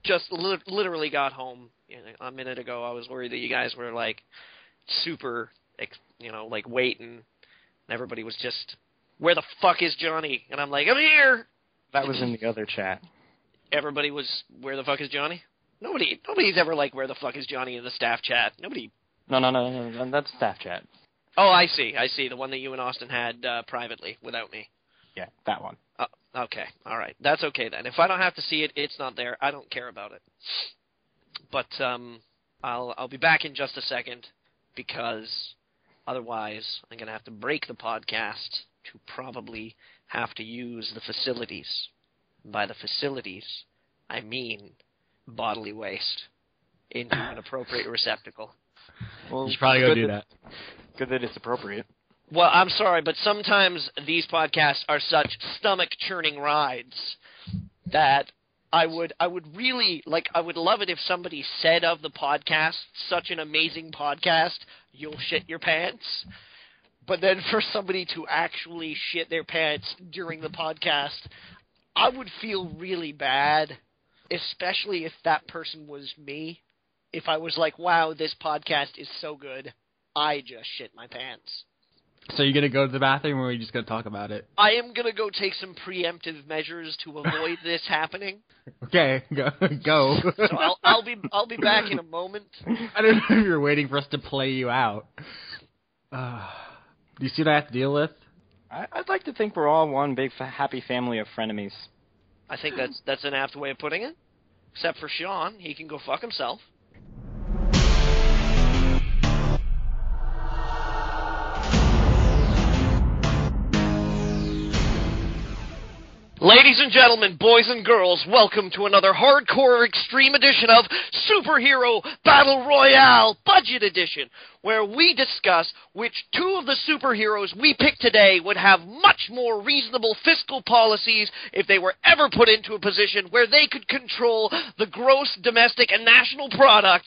just literally got home a minute ago. I was worried that you guys were, like, super, like, waiting. And everybody was just, where the fuck is Johnny? And I'm like, I'm here! That was in the other chat. Everybody was, where the fuck is Johnny? Nobody's ever like, where the fuck is Johnny in the staff chat. Nobody. No, that's staff chat. Oh, I see. The one that you and Austin had privately without me. Yeah, that one. Okay, all right. That's okay then. If I don't have to see it, it's not there. I don't care about it. But I'll be back in just a second, because otherwise I'm going to have to break the podcast to probably have to use the facilities. By the facilities, I mean bodily waste into an appropriate receptacle. Well, you should probably go do that. Good that it's appropriate. Well, I'm sorry, but sometimes these podcasts are such stomach-churning rides that I would really, like, I would love it if somebody said of the podcast, such an amazing podcast, you'll shit your pants. But then for somebody to actually shit their pants during the podcast, I would feel really bad, especially if that person was me. If I was like, wow, this podcast is so good, I just shit my pants. So you're going to go to the bathroom, or are you just going to talk about it? I am going to go take some preemptive measures to avoid this happening. Okay, go. So I'll be back in a moment. I don't know if you're waiting for us to play you out. Do you see what I have to deal with? I'd like to think we're all one big happy family of frenemies. I think that's an apt way of putting it. Except for Sean, he can go fuck himself. Ladies and gentlemen, boys and girls, welcome to another hardcore extreme edition of Superhero Battle Royale Budget Edition, where we discuss which two of the superheroes we pick today would have much more reasonable fiscal policies if they were ever put into a position where they could control the gross domestic and national products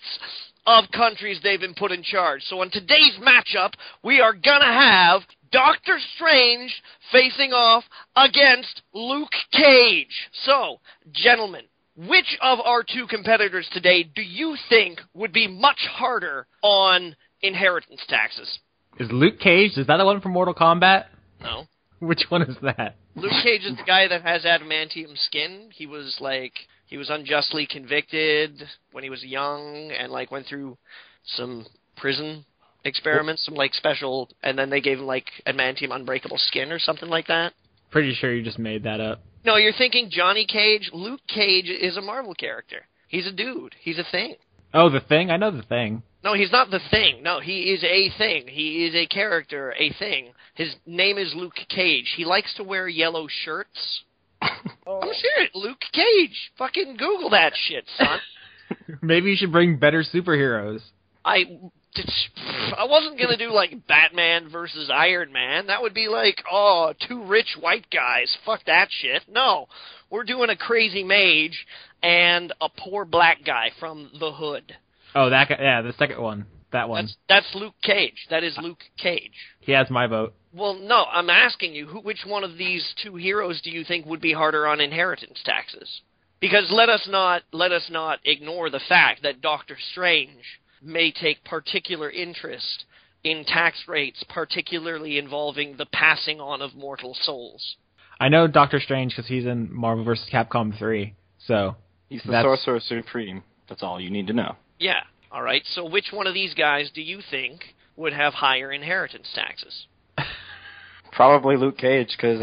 of countries they've been put in charge. So in today's matchup, we are gonna have Doctor Strange facing off against Luke Cage. So, gentlemen, which of our two competitors today do you think would be much harder on inheritance taxes? Is Luke Cage, is that the one from Mortal Kombat? No. Which one is that? Luke Cage is the guy that has adamantium skin. He was unjustly convicted when he was young and went through some prison experiments, some special, and then they gave him adamantium unbreakable skin or something like that. Pretty sure you just made that up. No, you're thinking Johnny Cage. Luke Cage is a Marvel character. He's a dude. He's a thing. Oh, the Thing? I know the Thing. No, he's not the Thing. No, he is a thing. He is a character, a thing. His name is Luke Cage. He likes to wear yellow shirts. Oh. I'm serious. Luke Cage. Fucking Google that shit, son. Maybe you should bring better superheroes. I wasn't going to do, Batman versus Iron Man. That would be two rich white guys. Fuck that shit. No. We're doing a crazy mage and a poor black guy from the hood. Oh, that guy. Yeah, the second one. That one. That's Luke Cage. That is Luke Cage. He has my vote. Well, no, I'm asking you, which one of these two heroes do you think would be harder on inheritance taxes? Because let us not ignore the fact that Doctor Strange may take particular interest in tax rates, particularly involving the passing on of mortal souls. I know Doctor Strange because he's in Marvel vs. Capcom 3, so... He's the Sorcerer Supreme. That's all you need to know. Yeah, all right. So which one of these guys do you think would have higher inheritance taxes? Probably Luke Cage, because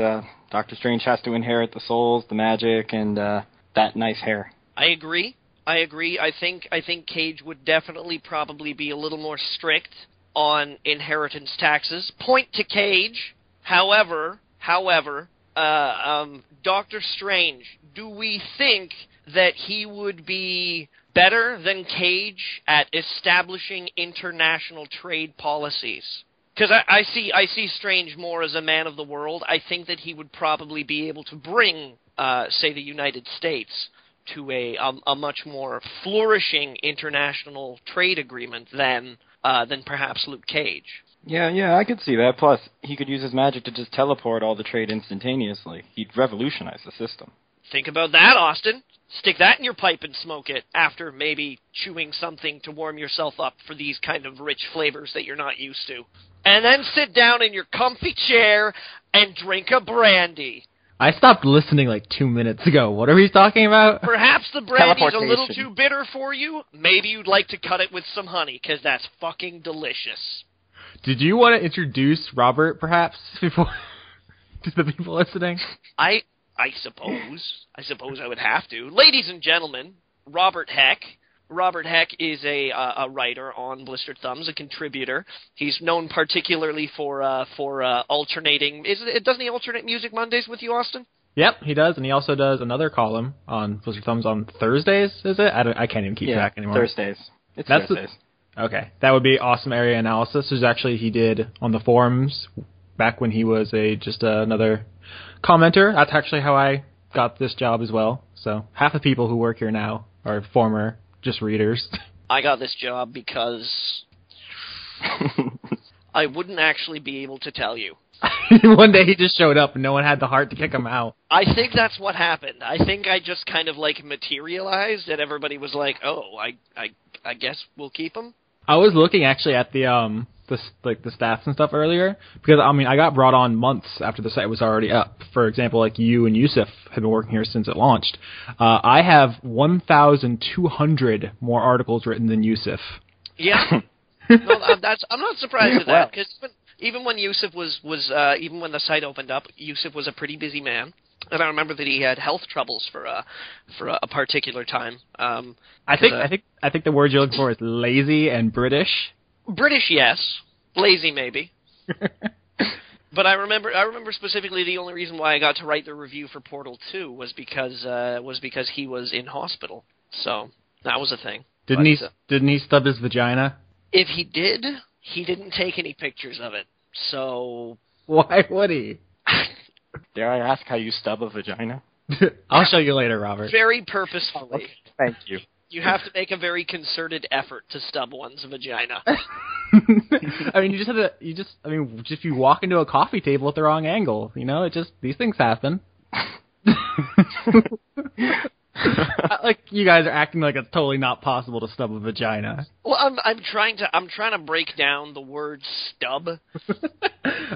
Doctor Strange has to inherit the souls, the magic, and that nice hair. I agree. I think Cage would definitely probably be a little more strict on inheritance taxes. Point to Cage. However, Doctor Strange, do we think that he would be better than Cage at establishing international trade policies? Because I see Strange more as a man of the world. I think that he would probably be able to bring, say, the United States to a much more flourishing international trade agreement than perhaps Luke Cage. Yeah, I could see that. Plus, he could use his magic to just teleport all the trade instantaneously. He'd revolutionize the system. Think about that, Austin. Stick that in your pipe and smoke it after maybe chewing something to warm yourself up for these kind of rich flavors that you're not used to. And then sit down in your comfy chair and drink a brandy. I stopped listening like 2 minutes ago. What are we talking about? Perhaps the brandy's a little Teleportation. too bitter for you. Maybe you'd like to cut it with some honey, because that's fucking delicious. Did you want to introduce Robert, perhaps, before to the people listening? I suppose I would have to. Ladies and gentlemen, Robert Heck. Robert Heck is a writer on Blistered Thumbs, a contributor. He's known particularly for alternating. Doesn't he alternate Music Mondays with you, Austin? Yep, he does, and he also does another column on Blistered Thumbs on Thursdays. Is it? I can't even keep track anymore. Thursdays. It's Thursdays. Okay, that would be Awesome Area Analysis, which actually he did on the forums back when he was just another commenter. That's actually how I got this job as well. So half the people who work here now are former just readers. I got this job because I wouldn't actually be able to tell you. One day he just showed up and no one had the heart to kick him out. I think that's what happened. I think I just kind of like materialized and everybody was like, "Oh, I guess we'll keep him." I was looking actually at the stats and stuff earlier because I got brought on months after the site was already up. For example, like you and Yusuf have been working here since it launched. I have 1,200 more articles written than Yusuf. Yeah, no, I'm not surprised at that because even when Yusuf even when the site opened up, Yusuf was a pretty busy man. And I remember that he had health troubles for a particular time. I think the word you're looking for is lazy and British. British, yes. Lazy, maybe. But I remember specifically the only reason why I got to write the review for Portal 2 was because he was in hospital. So that was a thing. Didn't he stub his vagina? If he did, he didn't take any pictures of it. So why would he? Dare I ask how you stub a vagina? I'll show you later, Robert. Very purposefully. Okay, thank you. You have to make a very concerted effort to stub one's vagina. I mean, if you walk into a coffee table at the wrong angle, these things happen. Like you guys are acting like it's totally not possible to stub a vagina. Well, I'm trying to break down the word stub.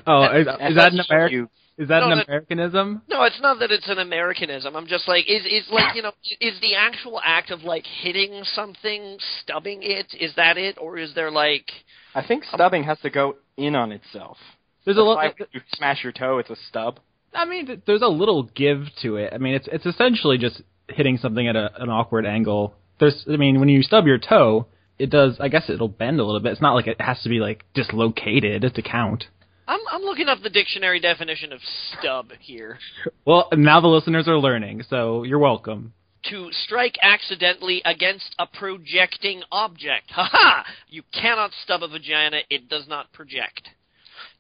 Oh, is that an American? Is that an Americanism? No, it's not that it's an Americanism. I'm just like, is the actual act of like hitting something, stubbing it, is that it, or is there like? I think stubbing has to go in on itself. There's a little. You smash your toe, it's a stub. I mean, there's a little give to it. I mean, it's essentially just hitting something at an awkward angle. When you stub your toe, it does. I guess it'll bend a little bit. It's not like it has to be like dislocated to count. I'm looking up the dictionary definition of stub here. Well, now the listeners are learning, so you're welcome. To strike accidentally against a projecting object. Ha-ha! You cannot stub a vagina. It does not project.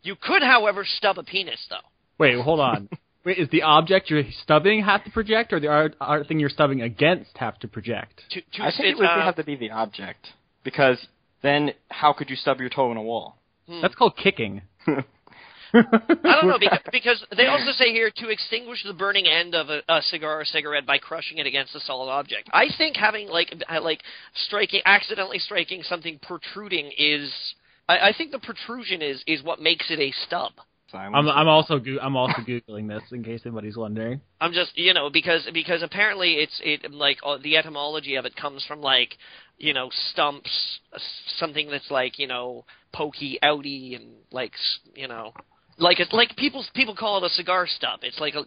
You could, however, stub a penis, though. Wait, hold on. Wait, is the object you're stubbing have to project, or the thing you're stubbing against have to project? I think it would have to be the object, because then how could you stub your toe in a wall? That's called kicking. I don't know, because they also say here to extinguish the burning end of a cigar or cigarette by crushing it against a solid object. I think having accidentally striking something protruding is. I think the protrusion is what makes it a stub. I'm also googling this in case anybody's wondering. I'm just because apparently the etymology of it comes from stumps, something that's pokey, outy, and people call it a cigar stub. It's like a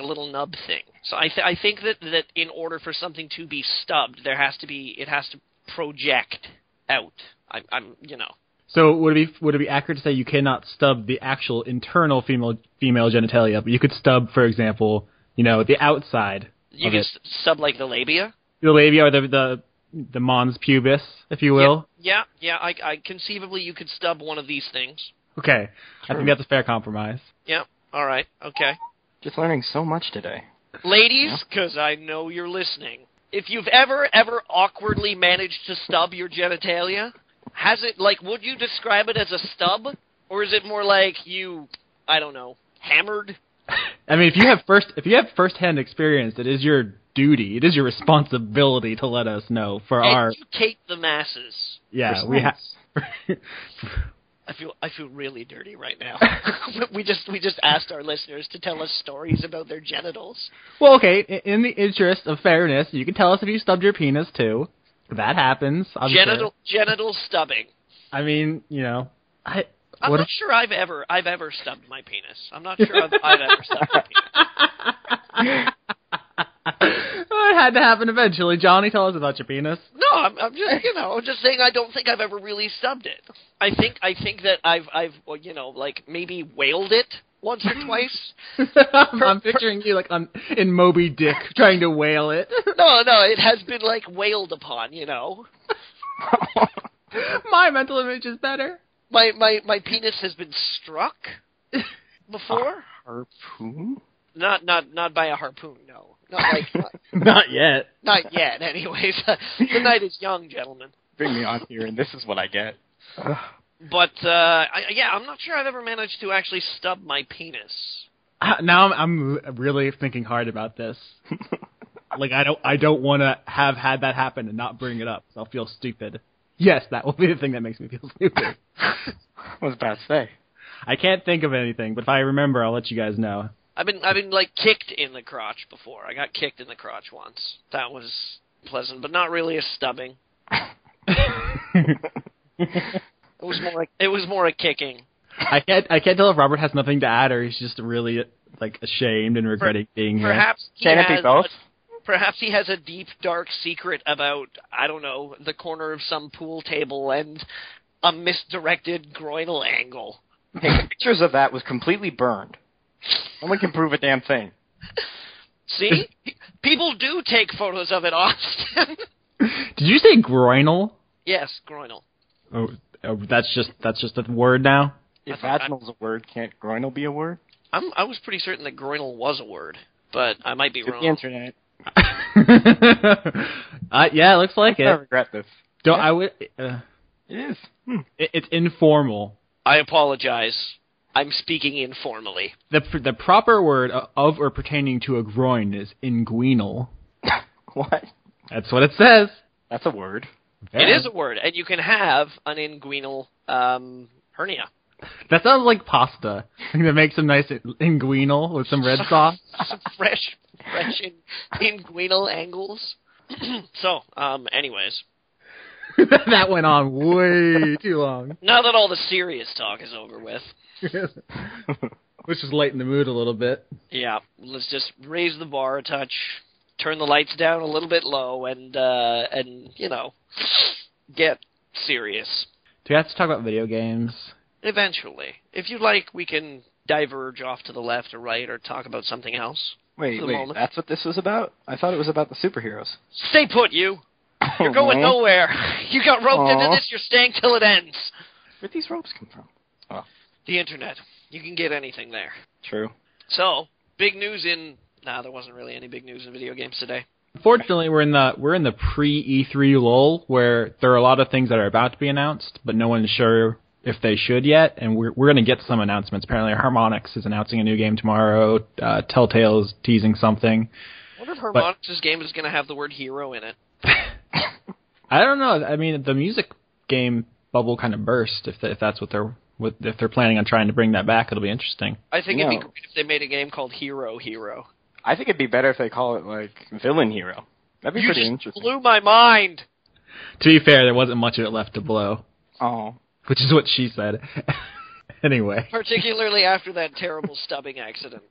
little nub thing. So I think that in order for something to be stubbed, it has to project out. So would it be accurate to say you cannot stub the actual internal female genitalia, but you could stub, for example, the outside? You could stub like the labia. The labia or the mons pubis, if you will. Yeah. I conceivably you could stub one of these things. Okay, I think that's a fair compromise. Yeah. All right. Okay. Just learning so much today. Ladies, because I know you're listening. If you've ever awkwardly managed to stub your genitalia, has it would you describe it as a stub, or is it more like you, I don't know, hammered? I mean, if you have first-hand experience, it is your duty, it is your responsibility to let us know for our educate the masses. Yeah, we have. I feel really dirty right now. we just asked our listeners to tell us stories about their genitals. Well, okay, in the interest of fairness, you can tell us if you stubbed your penis too. That happens. Genital stubbing. I mean, I'm not sure I've ever stubbed my penis. I'm not sure I've ever stubbed my penis. It had to happen eventually. Johnny, tell us about your penis. No, I'm just I'm just saying I don't think I've ever really stubbed it. I think that I've like maybe whaled it once or twice. I'm picturing you like in Moby Dick trying to whale it. No, it has been like whaled upon. My mental image is better. My penis has been struck before. A harpoon? Not by a harpoon, no. Not yet. Not yet, anyways. The night is young, gentlemen. Bring me on here, and this is what I get. But, I'm not sure I've ever managed to actually stub my penis. Now I'm really thinking hard about this. Like, I don't want to have had that happen and not bring it up, so I'll feel stupid. Yes, that will be the thing that makes me feel stupid. What was about to say? I can't think of anything, but if I remember, I'll let you guys know. I've been like kicked in the crotch before. I got kicked in the crotch once. That was pleasant, but not really a stubbing. It was more a kicking. I can't tell if Robert has nothing to add or he's just really like ashamed and regretting being here. Perhaps Can it be both? Perhaps he has a deep, dark secret about, I don't know, the corner of some pool table and a misdirected groinal angle. Hey, pictures of that was completely burned. No one can prove a damn thing. See? People do take photos of it often. Did you say groinal? Yes, groinal. Oh, that's just a word now? If vaginal's a word, can't groinal be a word? I was pretty certain that groinal was a word, but I might be wrong. The internet. Yeah, it looks like it. I regret this. It is. It's informal. I apologize. I'm speaking informally. The proper word of or pertaining to a groin is inguinal. What? That's what it says. That's a word. It is a word, and you can have an inguinal hernia. That sounds like pasta. I'm gonna make some nice inguinal with some red sauce. Some fresh inguinal angles. So, anyways. That went on way too long. Now that all the serious talk is over with. Let's just lighten the mood a little bit. Yeah, let's just raise the bar a touch, turn the lights down a little bit low, and get serious. Do we have to talk about video games? Eventually. If you'd like, we can diverge off to the left or right or talk about something else. Wait, that's what this was about? I thought it was about the superheroes. Stay put, you! You're going nowhere. You got roped into this, you're staying till it ends. Where'd these ropes come from? Oh. The internet. You can get anything there. True. So, big news in... Nah, there wasn't really any big news in video games today. Unfortunately, we're in the pre-E3 lull where there are a lot of things that are about to be announced, but no one's sure if they should yet, and we're going to get some announcements. Apparently, Harmonix is announcing a new game tomorrow. Telltale is teasing something. I wonder if Harmonix's game is going to have the word hero in it. I don't know. I mean, the music game bubble kind of burst. If that's what they're planning on trying to bring that back, it'll be interesting. I think it'd be great if they made a game called Hero. I think it'd be better if they call it like Villain Hero. That'd be pretty interesting. Blew my mind. To be fair, there wasn't much of it left to blow. Oh. Which is what she said. Anyway. Particularly after that terrible stubbing accident.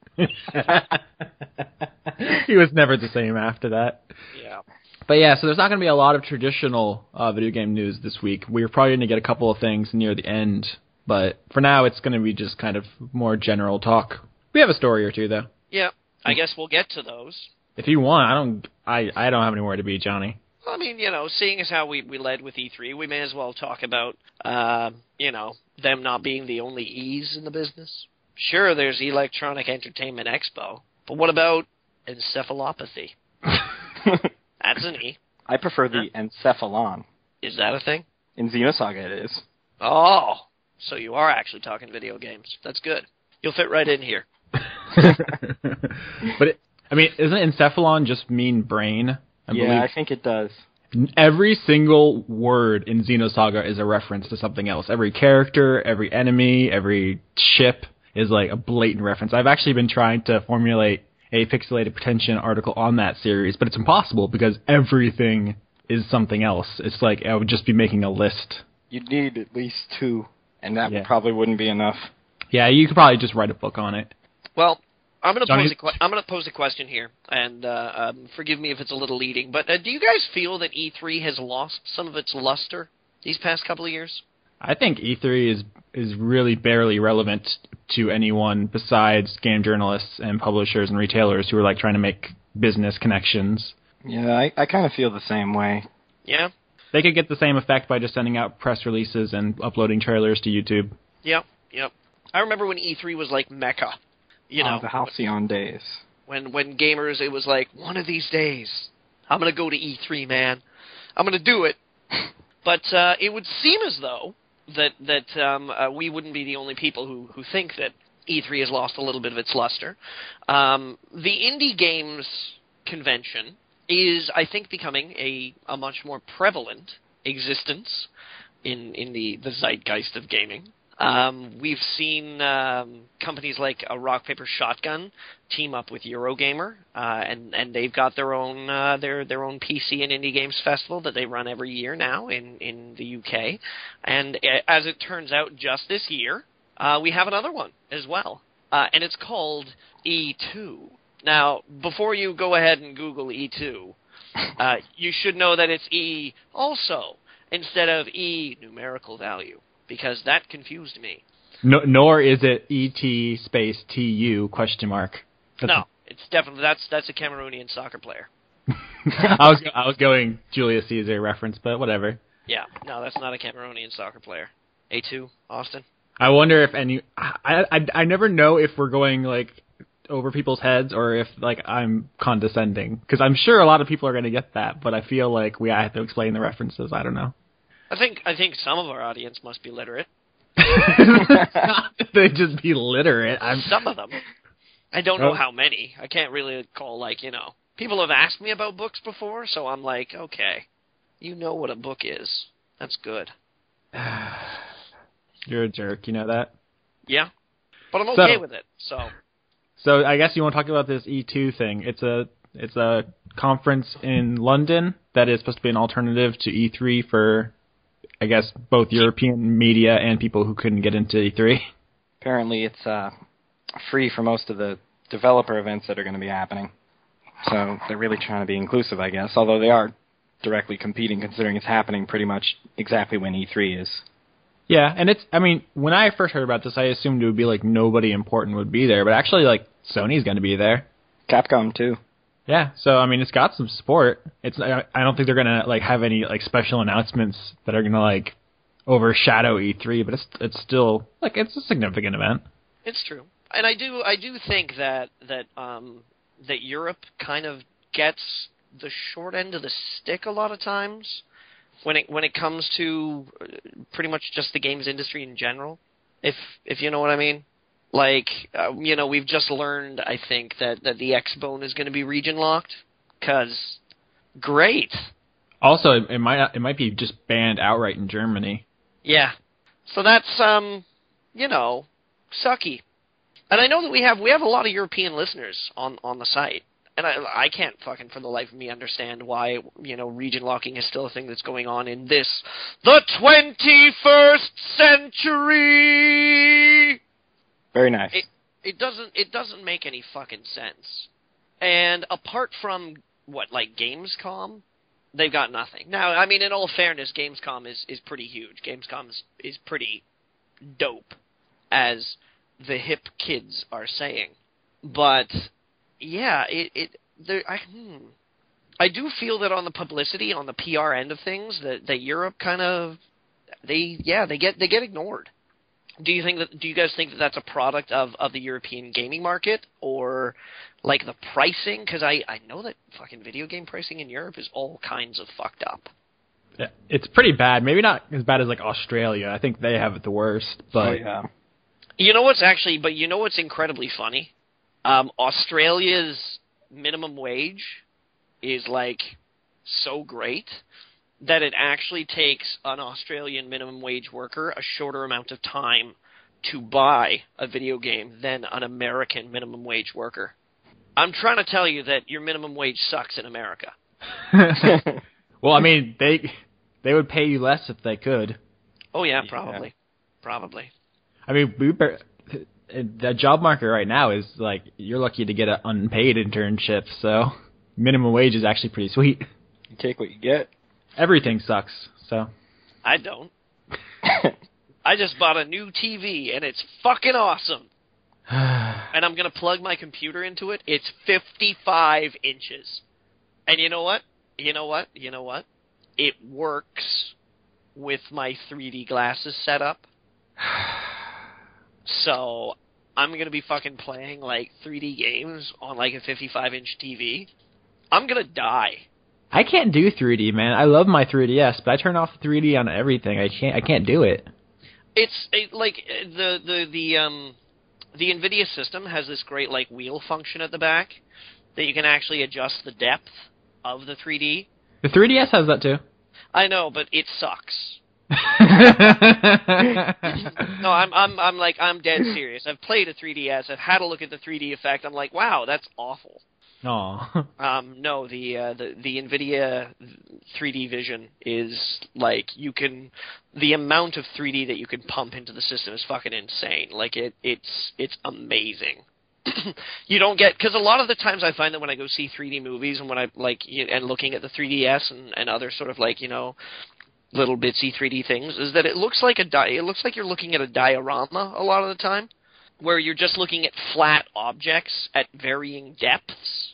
He was never the same after that. Yeah. But yeah, so there's not going to be a lot of traditional video game news this week. We're probably going to get a couple of things near the end. But for now, it's going to be just kind of more general talk. We have a story or two, though. Yeah. I guess we'll get to those. If you want, I don't have anywhere to be, Johnny. Well, I mean, seeing as how we led with E3, we may as well talk about, them not being the only E's in the business. Sure, there's Electronic Entertainment Expo, but what about encephalopathy? That's an E. I prefer the encephalon. Is that a thing? In Xenosaga it is. Oh, so you are actually talking video games. That's good. You'll fit right in here. But isn't encephalon just mean brain? I believe. I think it does. Every single word in Xenosaga is a reference to something else. Every character, every enemy, every ship is like a blatant reference. I've actually been trying to formulate a pixelated pretension article on that series, but it's impossible because everything is something else. It's like I would just be making a list. You'd need at least 2, and that probably wouldn't be enough. Yeah, you could probably just write a book on it. Well, I'm going to pose a question here, and forgive me if it's a little leading, but do you guys feel that E3 has lost some of its luster these past couple of years? I think E3 is really barely relevant to anyone besides game journalists and publishers and retailers who are like trying to make business connections. Yeah, I kind of feel the same way. Yeah? They could get the same effect by just sending out press releases and uploading trailers to YouTube. Yep. I remember when E3 was like Mecca. You know, the halcyon days. When gamers, it was like, one of these days, I'm going to go to E3, man. I'm going to do it. But it would seem as though that we wouldn't be the only people who think that E3 has lost a little bit of its luster. The indie games convention is, I think, becoming a much more prevalent existence in the zeitgeist of gaming. We've seen companies like Rock Paper Shotgun team up with Eurogamer, and they've got their own PC and Indie Games Festival that they run every year now in the UK. And as it turns out, just this year, we have another one as well, and it's called E2. Now, before you go ahead and Google E2, you should know that it's E also instead of E numerical value, because that confused me. No, nor is it ET space TU question mark. No, it's definitely that's a Cameroonian soccer player. I was going Julius Caesar reference, but whatever. Yeah, no, that's not a Cameroonian soccer player. A2, Austin. I wonder if any. I never know if we're going like over people's heads or if like I'm condescending, because I'm sure a lot of people are going to get that, but I feel like I have to explain the references. I don't know. I think some of our audience must be literate. They just be literate. Some of them. I don't know how many. I can't really call, people have asked me about books before, so I'm like, okay, you know what a book is. That's good. You're a jerk, you know that? Yeah, but I'm okay with it, so. So I guess you want to talk about this E2 thing. It's a conference in London that is supposed to be an alternative to E3 for, I guess, both European media and people who couldn't get into E3. Apparently it's free for most of the developer events that are going to be happening. So they're really trying to be inclusive, I guess, although they are directly competing considering it's happening pretty much exactly when E3 is. Yeah, and when I first heard about this, I assumed it would be like nobody important would be there, but actually like Sony's going to be there. Capcom too. Yeah, so it's got some support. I don't think they're gonna like have any like special announcements that are gonna like overshadow E3, but it's still like it's a significant event. It's true, and I do think that Europe kind of gets the short end of the stick a lot of times when it comes to pretty much just the games industry in general, if you know what I mean. Like, we've just learned, I think, that the X-Bone is going to be region locked, because great. Also, it might be just banned outright in Germany. Yeah. So that's, sucky. And I know that we have a lot of European listeners on the site, and I can't fucking for the life of me understand why, region locking is still a thing that's going on in the 21st century! Very nice. It doesn't make any fucking sense. And apart from Gamescom, they've got nothing. Now, in all fairness, Gamescom is pretty huge. Gamescom is pretty dope, as the hip kids are saying. But yeah, I do feel that on the publicity, on the PR end of things, that Europe kind of they get ignored. Do you guys think that that's a product of the European gaming market, or like the pricing? Because I know that fucking video game pricing in Europe is all kinds of fucked up. Yeah, it's pretty bad. Maybe not as bad as like Australia. I think they have it the worst. But yeah. You know what's incredibly funny Australia's minimum wage is like so great that it actually takes an Australian minimum wage worker a shorter amount of time to buy a video game than an American minimum wage worker. I'm trying to tell you that your minimum wage sucks in America. Well, I mean, they would pay you less if they could. Oh yeah, probably. Probably. I mean, the job market right now is like you're lucky to get an unpaid internship, so minimum wage is actually pretty sweet. You take what you get. Everything sucks, so. I don't. I just bought a new TV, and it's fucking awesome. And I'm going to plug my computer into it. It's 55 inches. And you know what? It works with my 3D glasses set up. So I'm going to be fucking playing, like, 3D games on, like, a 55-inch TV. I'm going to die. I can't do 3D, man. I love my 3DS, but I turn off the 3D on everything. I can't do it. It's like the NVIDIA system has this great like wheel function at the back that you can actually adjust the depth of the 3D. The 3DS has that too. I know, but it sucks. No, I'm dead serious. I've played a 3DS. I've had a look at the 3D effect. I'm like, wow, that's awful. Aw. No, the NVIDIA 3D Vision is like the amount of 3D that you can pump into the system is fucking insane. Like it's amazing. You don't get, because a lot of the times I find that when I go see 3D movies and when I and looking at the 3DS and other sort of like little bitsy 3D things, is that it looks like you're looking at a diorama a lot of the time, where you're just looking at flat objects at varying depths.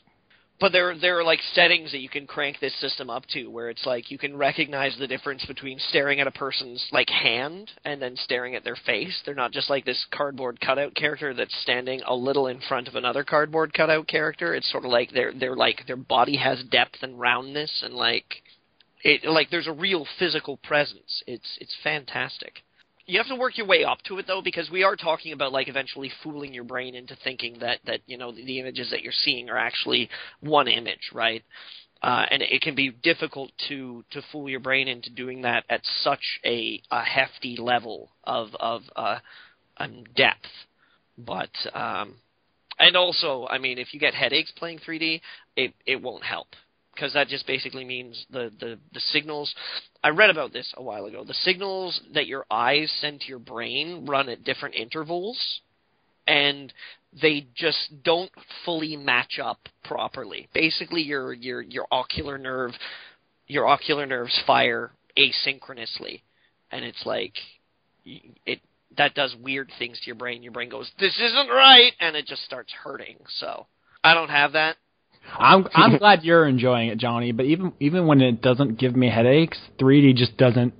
But there are like settings that you can crank this system up to where it's like you can recognize the difference between staring at a person's like hand and then staring at their face. They're not just like this cardboard cutout character that's standing a little in front of another cardboard cutout character. It's sort of like they're like their body has depth and roundness and there's a real physical presence. It's fantastic. You have to work your way up to it, though, because we are talking about, like, eventually fooling your brain into thinking that the images that you're seeing are actually one image, right? And it can be difficult to fool your brain into doing that at such a hefty level of depth. But, and also, I mean, if you get headaches playing 3D, it won't help. Because that just basically means the signals. I read about this a while ago. The signals that your eyes send to your brain run at different intervals, and they just don't fully match up properly. Basically, your ocular nerves fire asynchronously, and it's like that does weird things to your brain. Your brain goes, "This isn't right," and it just starts hurting. So I don't have that. I'm glad you're enjoying it, Johnny, but even when it doesn't give me headaches, 3D just doesn't.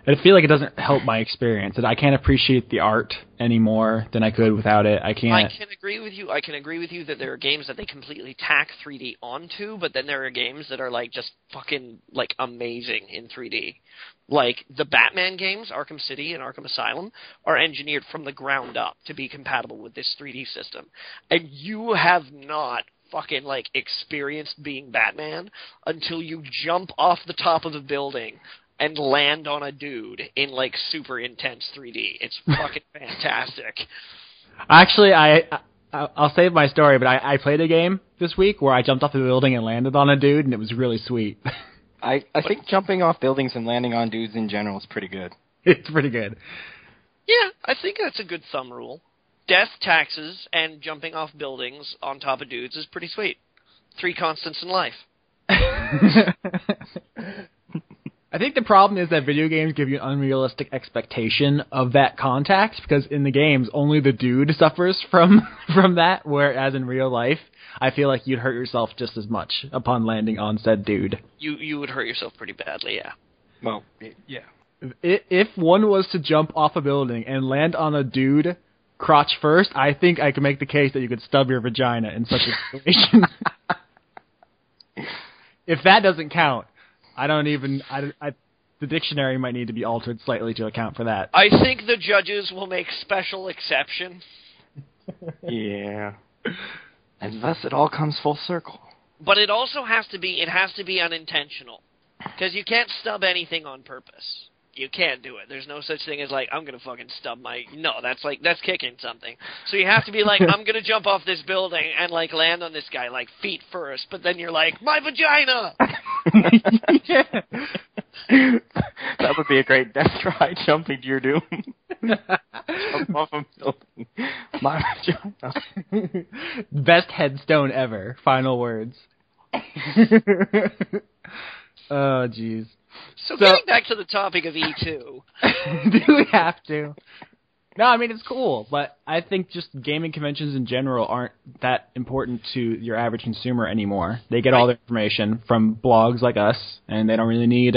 I feel like it doesn't help my experience. I can't appreciate the art any more than I could without it. I can't. I can agree with you. I can agree with you that there are games that they completely tack 3D onto, but then there are games that are like just fucking like amazing in 3D. Like the Batman games, Arkham City and Arkham Asylum, are engineered from the ground up to be compatible with this 3D system, and you have not fucking like experienced being Batman until you jump off the top of the building and land on a dude in like super intense 3D. It's fucking fantastic. Actually, I'll save my story, but I played a game this week where I jumped off the building and landed on a dude, and it was really sweet. I think jumping off buildings and landing on dudes in general is pretty good. It's pretty good. Yeah, I think that's a good thumb rule. Death, taxes, and jumping off buildings on top of dudes is pretty sweet. 3 constants in life. I think the problem is that video games give you an unrealistic expectation of that contact, because in the games, only the dude suffers from that, whereas in real life, I feel like you'd hurt yourself just as much upon landing on said dude. You would hurt yourself pretty badly, yeah. Well, yeah. If one was to jump off a building and land on a dude crotch first, I think I could make the case that you could stub your vagina in such a situation. If that doesn't count, the dictionary might need to be altered slightly to account for that. I think the judges will make special exception. Yeah. And thus it all comes full circle. But it also has to be unintentional. Because you can't stub anything on purpose. You can't do it. There's no such thing as, like, I'm going to fucking stub my... No, that's kicking something. So you have to be like, I'm going to jump off this building and, like, land on this guy, like, feet first. But then you're like, my vagina! Yeah. That would be a great death try, jumping to your doom. Jump off a building. My vagina. Best headstone ever. Final words. Oh, jeez. So getting back to the topic of E2. Do we have to? No, I mean, it's cool, but I think just gaming conventions in general aren't that important to your average consumer anymore. They get all their information from blogs like us, and they don't really need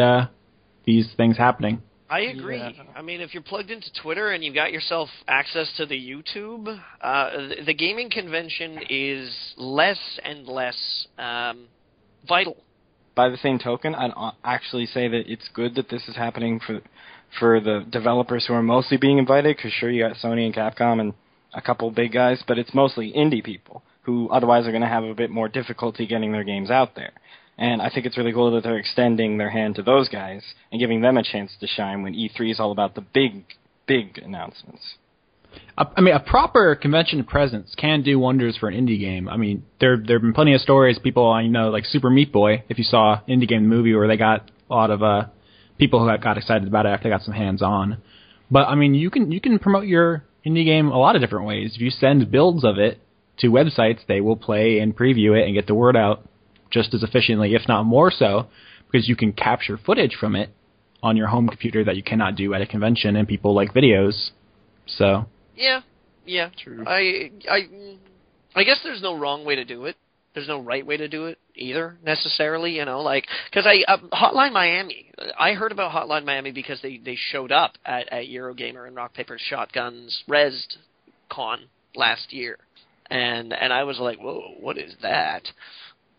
these things happening. I agree. Yeah. I mean, if you're plugged into Twitter and you've got yourself access to the YouTube, the gaming convention is less and less vital. By the same token, I'd actually say that it's good that this is happening for the developers who are mostly being invited, because sure, you got Sony and Capcom and a couple big guys, but it's mostly indie people who otherwise are going to have a bit more difficulty getting their games out there. And I think it's really cool that they're extending their hand to those guys and giving them a chance to shine when E3 is all about the big announcements. I mean, a proper convention presence can do wonders for an indie game. I mean, there have been plenty of stories, people I know, like Super Meat Boy, if you saw Indie Game the movie, where they got a lot of people who got excited about it after they got some hands-on. But, I mean, you can promote your indie game a lot of different ways. If you send builds of it to websites, they will play and preview it and get the word out just as efficiently, if not more so, because you can capture footage from it on your home computer that you cannot do at a convention, and people like videos. So... Yeah, true. I guess there's no wrong way to do it. There's no right way to do it either, necessarily, you know, like, because Hotline Miami, I heard about Hotline Miami because they showed up at Eurogamer and Rock Paper Shotgun's Rezzed Con last year, and I was like, whoa, what is that?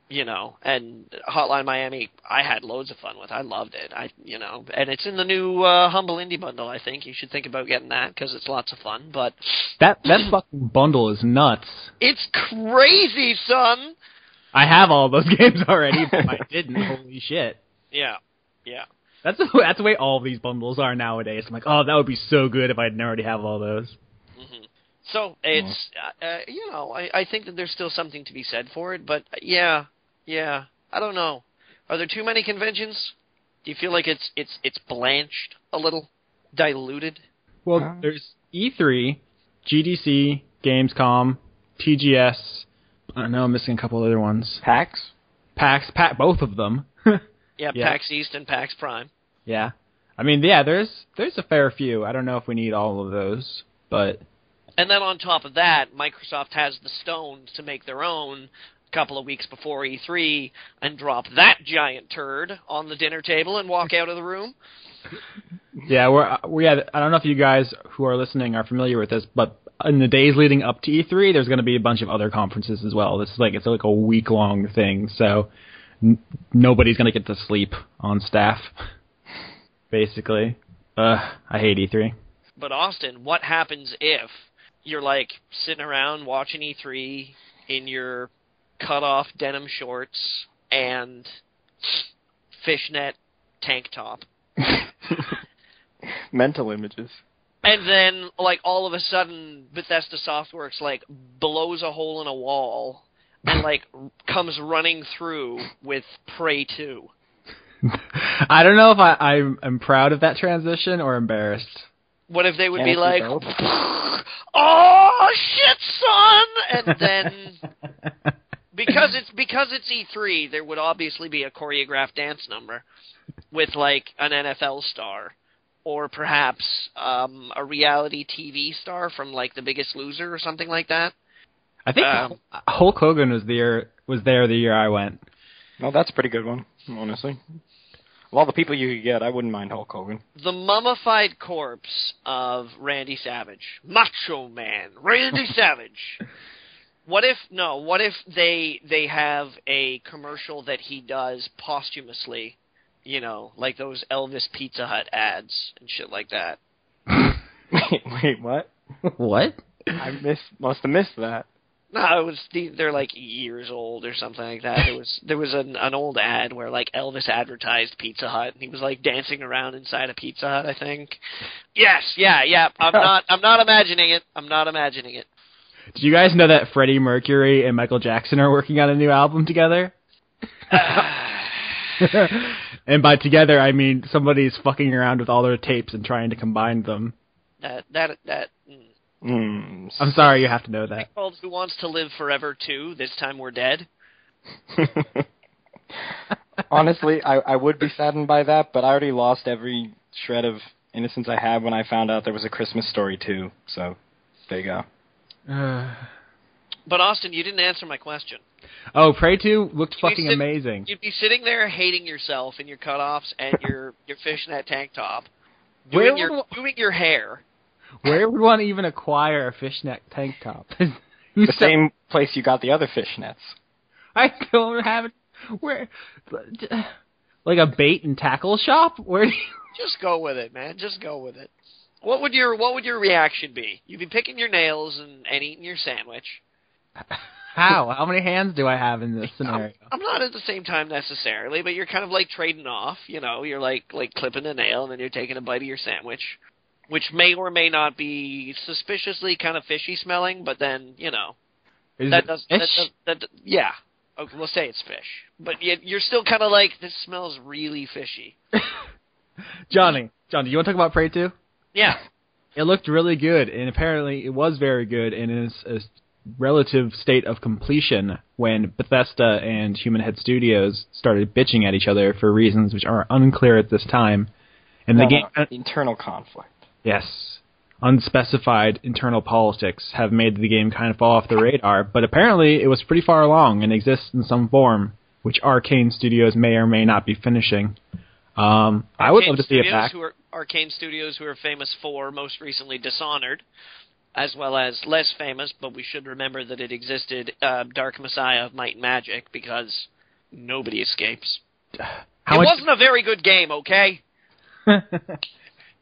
You know, and Hotline Miami, I had loads of fun with. I loved it. And it's in the new Humble Indie bundle. I think you should think about getting that because it's lots of fun. But that fucking bundle is nuts. It's crazy, son. I have all those games already, but I didn't. Holy shit. Yeah. That's the way all of these bundles are nowadays. I'm like, oh, that would be so good if I didn't already have all those. Mm-hmm. So it's, I think that there's still something to be said for it, but yeah, I don't know. Are there too many conventions? Do you feel like it's blanched a little, diluted? Well, there's E3, GDC, Gamescom, TGS. I don't know, I'm missing a couple other ones. PAX, both of them. Yeah, PAX East and PAX Prime. Yeah. I mean, yeah, there's a fair few. I don't know if we need all of those, but... And then on top of that, Microsoft has the stones to make their own a couple of weeks before E3 and drop that giant turd on the dinner table and walk out of the room. Yeah, I don't know if you guys who are listening are familiar with this, but in the days leading up to E3, there's going to be a bunch of other conferences as well. It's like a week-long thing, so nobody's going to get to sleep on staff, basically. I hate E3. But Austin, what happens if you're like sitting around watching E3 in your cut-off denim shorts and fishnet tank top? Mental images. And then, like, all of a sudden, Bethesda Softworks, like, blows a hole in a wall and, like, comes running through with Prey 2. I don't know if I'm proud of that transition or embarrassed. What if they would be like, oh, shit, son! And then, because it's E3, there would obviously be a choreographed dance number with, like, an NFL star. Or perhaps a reality TV star from, like, The Biggest Loser or something like that. I think Hulk Hogan was there the year I went. Well, that's a pretty good one, honestly. Of all the people you could get, I wouldn't mind Hulk Hogan. The mummified corpse of Randy Savage. Macho Man, Randy Savage. What if they have a commercial that he does posthumously? You know, like those Elvis Pizza Hut ads and shit like that. Wait, what? What? I must have missed that. No, it was they're like years old or something like that. There was an old ad where like Elvis advertised Pizza Hut and he was like dancing around inside a Pizza Hut, I think. Yes, yeah. I'm not imagining it. I'm not imagining it. Did you guys know that Freddie Mercury and Michael Jackson are working on a new album together? And by together, I mean somebody's fucking around with all their tapes and trying to combine them. I'm sorry you have to know that. Called Who Wants to Live Forever 2, This Time We're Dead. Honestly, I would be saddened by that, but I already lost every shred of innocence I had when I found out there was a Christmas Story 2, so there you go. But Austin, you didn't answer my question. Oh, Prey 2 looked fucking amazing. You'd be sitting there hating yourself in your cutoffs and your fishnet tank top, doing your hair. Where would one even acquire a fishnet tank top? The same place you got the other fishnets. I don't have it. Where? Like a bait and tackle shop? Where do you... Just go with it, man. Just go with it. What would your reaction be? You'd be picking your nails and eating your sandwich. How? How many hands do I have in this scenario? I'm not at the same time necessarily, but you're kind of like trading off. You know, you're like clipping a nail and then you're taking a bite of your sandwich, which may or may not be suspiciously kind of fishy smelling, but then, you know, yeah. Okay, we'll say it's fish. But you're still kind of like, this smells really fishy. John, do you want to talk about Prey 2? Yeah. It looked really good, and apparently it was very good, and in a relative state of completion when Bethesda and Human Head Studios started bitching at each other for reasons which are unclear at this time. And the game internal conflict. Yes. Unspecified internal politics have made the game kind of fall off the radar, but apparently it was pretty far along and exists in some form, which Arcane Studios may or may not be finishing. I would love to see it back. Arcane Studios, who are famous for, most recently, Dishonored, as well as less famous, but we should remember that it existed, Dark Messiah of Might and Magic, because nobody escapes. It wasn't a very good game, okay?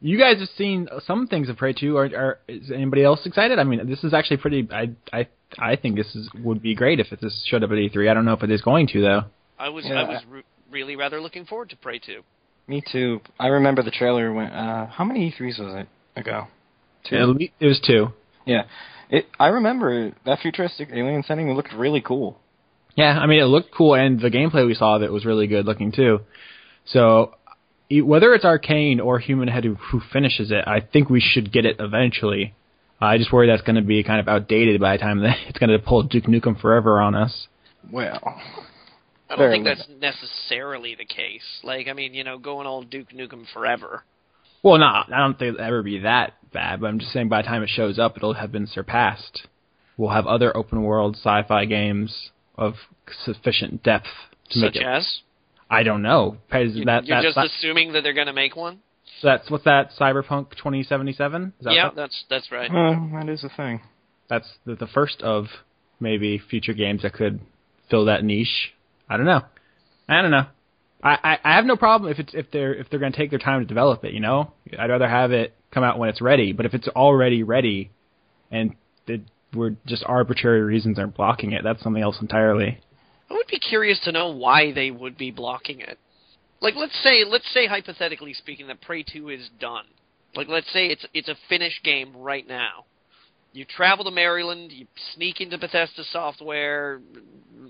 You guys have seen some things of Prey 2. Is anybody else excited? I mean, this is actually pretty... I think would be great if this showed up at E3. I don't know if it is going to, though. I was really rather looking forward to Prey 2. Me too. I remember the trailer when... how many E3s was it ago? 2? It was 2. Yeah. I remember that futuristic alien setting. It looked really cool. Yeah, I mean, it looked cool, and the gameplay we saw of it was really good looking, too. So... whether it's Arcane or Human Head who finishes it, I think we should get it eventually. I just worry that's going to be kind of outdated by the time that it's going to pull Duke Nukem Forever on us. Well, I don't think that's necessarily the case. Like, I mean, you know, going all Duke Nukem Forever. Well, no, I don't think it'll ever be that bad, but I'm just saying by the time it shows up, it'll have been surpassed. We'll have other open-world sci-fi games of sufficient depth to make it... Such as? I don't know. You're just assuming that they're going to make one? So what's that, Cyberpunk 2077? That's right. That is a thing. That's the first of maybe future games that could fill that niche. I don't know. I have no problem if they're going to take their time to develop it, you know? I'd rather have it come out when it's ready, but if it's already ready and we're just arbitrary reasons are blocking it, that's something else entirely. I would be curious to know why they would be blocking it. Like, let's say hypothetically speaking that Prey 2 is done. Like, let's say it's a finished game right now. You travel to Maryland, you sneak into Bethesda Software,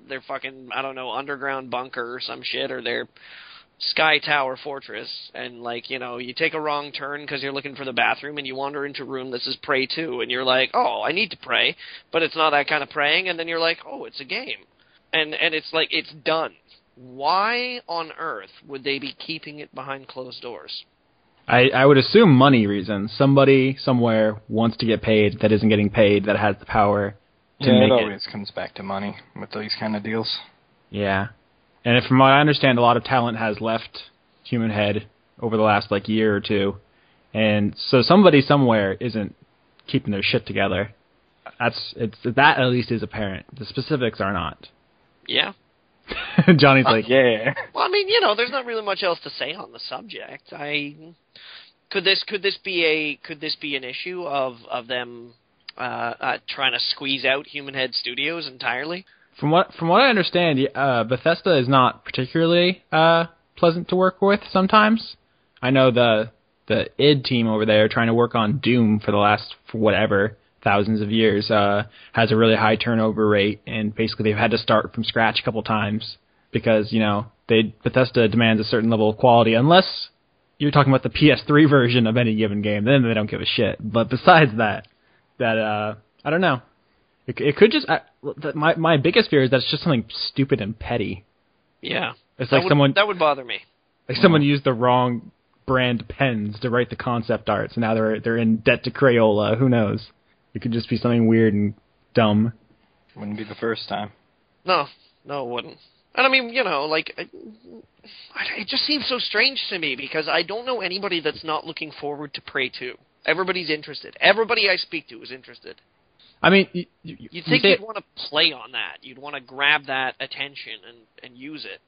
their fucking, I don't know, underground bunker or some shit, or their Sky Tower Fortress, and, like, you know, you take a wrong turn because you're looking for the bathroom, and you wander into a room that says Prey 2, and you're like, oh, I need to pray, but it's not that kind of praying, and then you're like, oh, it's a game. And it's like, it's done. Why on earth would they be keeping it behind closed doors? I would assume money reasons. Somebody somewhere wants to get paid that isn't getting paid, that has the power to make it. It always comes back to money with these kind of deals. Yeah. And from what I understand, a lot of talent has left Human Head over the last, year or two. And so somebody somewhere isn't keeping their shit together. That at least is apparent. The specifics are not. Yeah. Johnny's like, yeah. Well, I mean, you know, there's not really much else to say on the subject. Could this be an issue of them trying to squeeze out Human Head Studios entirely. From what I understand, Bethesda is not particularly pleasant to work with sometimes. I know the id team over there trying to work on Doom for the last whatever thousands of years has a really high turnover rate, and basically they've had to start from scratch a couple times because Bethesda demands a certain level of quality. Unless you're talking about the PS3 version of any given game, then they don't give a shit. But besides that I don't know. It could just my biggest fear is that it's just something stupid and petty. Yeah, it's like that would bother me. Like someone used the wrong brand pens to write the concept art, so now they're in debt to Crayola. Who knows? It could just be something weird and dumb. Wouldn't be the first time. No, it wouldn't. And I mean, it just seems so strange to me because I don't know anybody that's not looking forward to Prey 2. Everybody's interested. Everybody I speak to is interested. I mean, you'd think you'd want to play on that. You'd want to grab that attention and use it.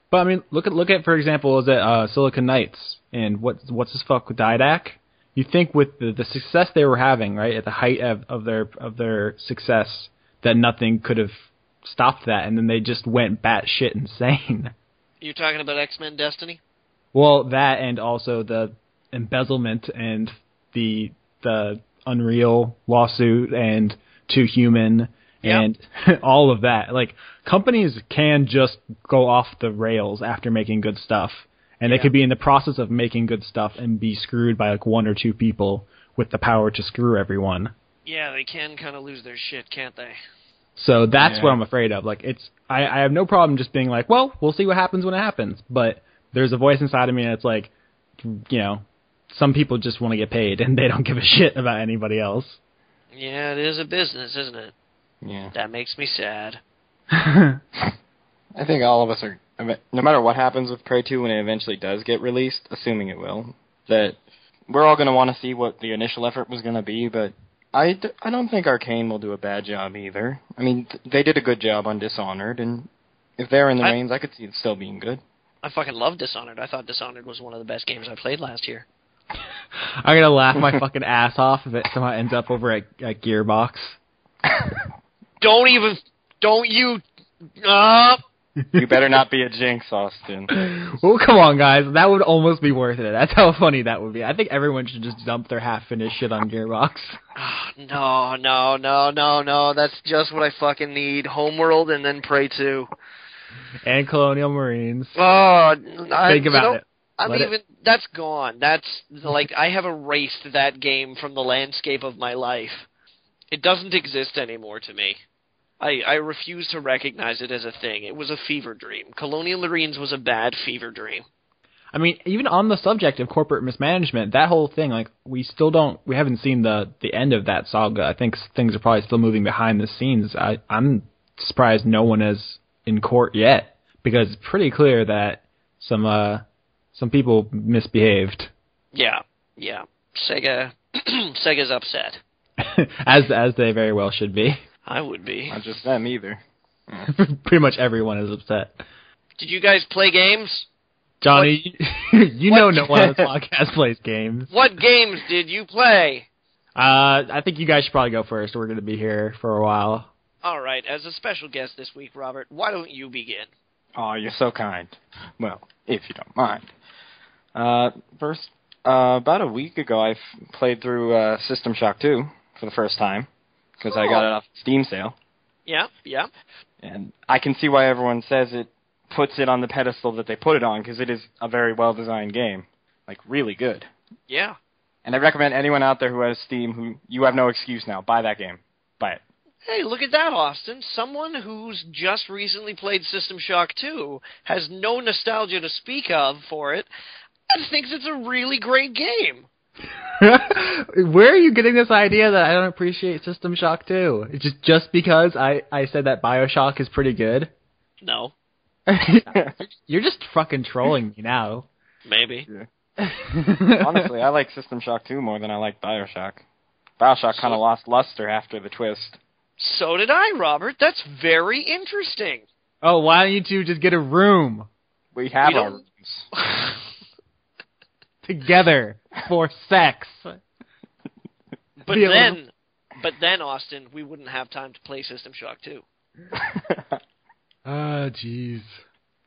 But I mean, look at for example, is it Silicon Knights and what's his fuck with Didac? You think with the success they were having, right, at the height of their success, that nothing could have stopped that, and then they just went batshit insane. You're talking about X-Men Destiny? Well, that and also the embezzlement and the Unreal lawsuit and Too Human and all of that. Like, companies can just go off the rails after making good stuff. And they could be in the process of making good stuff and be screwed by like one or two people with the power to screw everyone. Yeah, they can kind of lose their shit, can't they? So that's what I'm afraid of. Like, I have no problem just being like, well, we'll see what happens when it happens. But there's a voice inside of me that's like, some people just want to get paid and they don't give a shit about anybody else. Yeah, it is a business, isn't it? Yeah. That makes me sad. I think all of us are, no matter what happens with Prey 2 when it eventually does get released, assuming it will, that we're all going to want to see what the initial effort was going to be, but I don't think Arcane will do a bad job either. I mean, they did a good job on Dishonored, and if they're in the reins, I could see it still being good. I fucking love Dishonored. I thought Dishonored was one of the best games I played last year. I'm going to laugh my fucking ass off if it somehow ends up over at Gearbox. Don't you... You better not be a jinx, Austin. Well, come on, guys. That would almost be worth it. That's how funny that would be. I think everyone should just dump their half-finished shit on Gearbox. No. That's just what I fucking need. Homeworld and then Prey 2. And Colonial Marines. Oh, think about it. That's gone. That's, like, I have erased that game from the landscape of my life. It doesn't exist anymore to me. I refuse to recognize it as a thing. It was a fever dream. Colonial Marines was a bad fever dream. I mean, even on the subject of corporate mismanagement, that whole thing, like, we haven't seen the end of that saga. I think things are probably still moving behind the scenes. I'm surprised no one is in court yet, because it's pretty clear that some people misbehaved. Yeah. Sega's upset. as they very well should be. I would be. Not just them either. Pretty much everyone is upset. Did you guys play games? Johnny, no one on this podcast plays games. What games did you play? I think you guys should probably go first. We're going to be here for a while. All right. As a special guest this week, Robert, why don't you begin? Oh, you're so kind. Well, if you don't mind. First, about a week ago, I played through System Shock 2 for the first time. Because I got it off Steam sale. Yeah. And I can see why everyone says it puts it on the pedestal that they put it on, because it is a very well-designed game. Like, really good. Yeah. And I recommend anyone out there who has Steam, you have no excuse now. Buy that game. Buy it. Hey, look at that, Austin. Someone who's just recently played System Shock 2 has no nostalgia to speak of for it and thinks it's a really great game. Where are you getting this idea that I don't appreciate System Shock 2? It's just because I said that BioShock is pretty good? No. You're just fucking trolling me now. Maybe. Yeah. Honestly, I like System Shock 2 more than I like BioShock. BioShock kind of lost luster after the twist. So did I, Robert. That's very interesting. Oh, why don't you two just get a room? We have our rooms. Together for sex. But then But then, Austin, we wouldn't have time to play System Shock 2. Ah, jeez.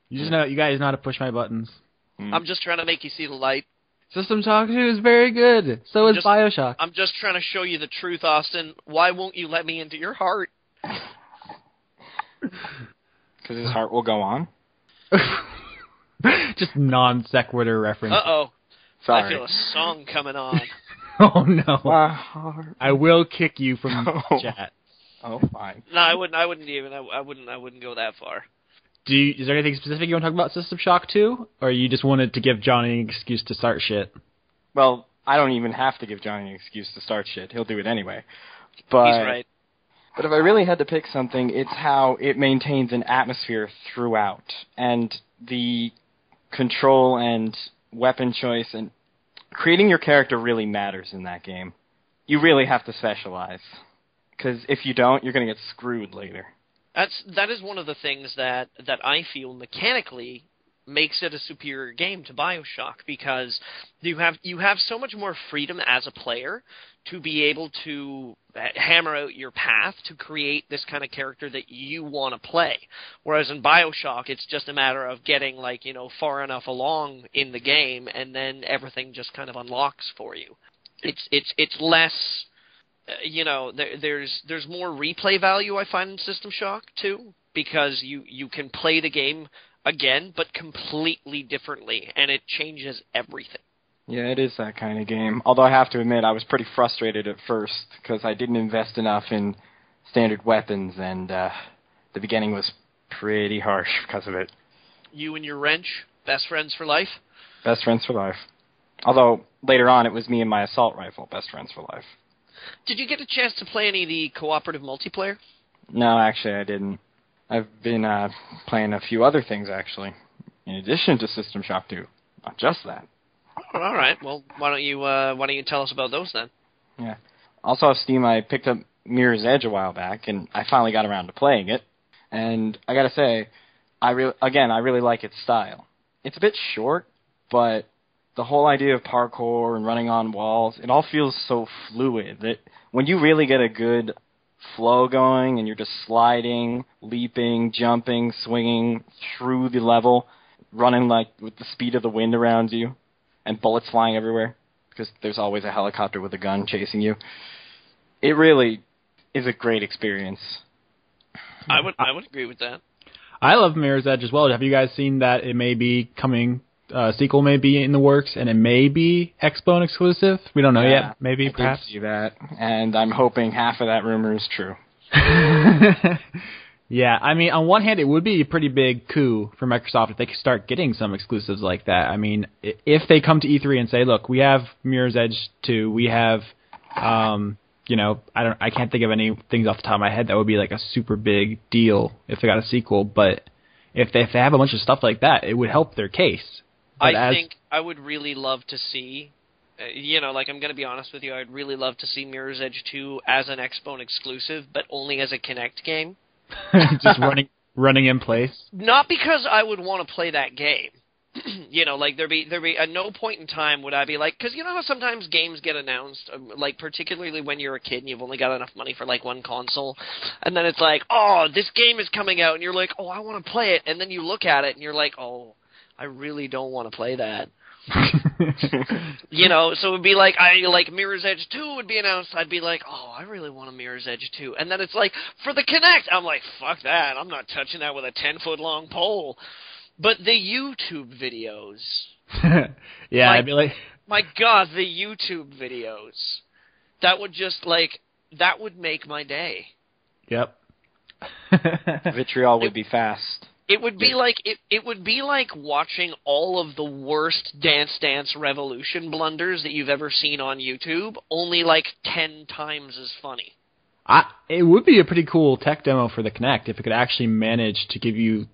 You guys know how to push my buttons. I'm just trying to make you see the light. System Shock 2 is very good. So is Bioshock. I'm just trying to show you the truth, Austin. Why won't you let me into your heart? Because his heart will go on. Just non sequitur reference. Uh-oh. Sorry. I feel a song coming on. Oh no! My heart. I will kick you from chat. Oh, fine. No, I wouldn't go that far. Is there anything specific you want to talk about System Shock 2, or you just wanted to give Johnny an excuse to start shit? Well, I don't even have to give Johnny an excuse to start shit. He'll do it anyway. But, He's right. But if I really had to pick something, it's how it maintains an atmosphere throughout. And the control and weapon choice and creating your character really matters in that game. You really have to specialize. Because if you don't, you're going to get screwed later. That is one of the things that I feel mechanically makes it a superior game to BioShock, because you have so much more freedom as a player to be able to hammer out your path to create this kind of character that you want to play. Whereas in BioShock, it's just a matter of getting far enough along in the game, and then everything just kind of unlocks for you. It's less. There's more replay value, I find, in System Shock 2, because you can play the game again, but completely differently, and it changes everything. Yeah, it is that kind of game. Although I have to admit, I was pretty frustrated at first, because I didn't invest enough in standard weapons, and the beginning was pretty harsh because of it. You and your wrench, best friends for life? Best friends for life. Although, later on, it was me and my assault rifle, best friends for life. Did you get a chance to play any of the cooperative multiplayer? No, actually, I didn't. I've been playing a few other things, actually, in addition to System Shock 2. Not just that. All right. Well, why don't you tell us about those then? Yeah. Also off Steam, I picked up Mirror's Edge a while back, and I finally got around to playing it. And I gotta say, I really like its style. It's a bit short, but the whole idea of parkour and running on walls, it all feels so fluid that when you really get a good flow going and you're just sliding, leaping, jumping, swinging through the level, running like with the speed of the wind around you, and bullets flying everywhere, because there's always a helicopter with a gun chasing you. It really is a great experience. I would agree with that. I love Mirror's Edge as well. Have you guys seen that it may be coming? Sequel may be in the works, and it may be Xbone exclusive. We don't know yet. Maybe, perhaps. I did see that, and I'm hoping half of that rumor is true. Yeah, I mean, on one hand, it would be a pretty big coup for Microsoft if they could start getting some exclusives like that. I mean, if they come to E3 and say, "Look, we have Mirror's Edge 2, we have, I can't think of any things off the top of my head that would be like a super big deal if they got a sequel." But if they have a bunch of stuff like that, it would help their case. I think I would really love to see, I'm going to be honest with you, I'd really love to see Mirror's Edge 2 as an Xbone exclusive, but only as a Kinect game. Just running in place. Not because I would want to play that game. There'd be at no point in time would I be like, because you know how sometimes games get announced, particularly when you're a kid and you've only got enough money for one console, and then it's like, oh, this game is coming out, and you're like, oh, I want to play it, and then you look at it and you're like, oh, I really don't want to play that. So it would be like, Mirror's Edge 2 would be announced, I'd be like, oh, I really want a Mirror's Edge 2. And then it's like, for the Kinect, I'm like, fuck that, I'm not touching that with a 10-foot-long pole. But the YouTube videos. Yeah, I'd be like... My God, the YouTube videos. That would just, that would make my day. Yep. Vitriol would be fast. It would be it would be like watching all of the worst Dance Dance Revolution blunders that you've ever seen on YouTube, only 10 times as funny. It would be a pretty cool tech demo for the Kinect if it could actually manage to give you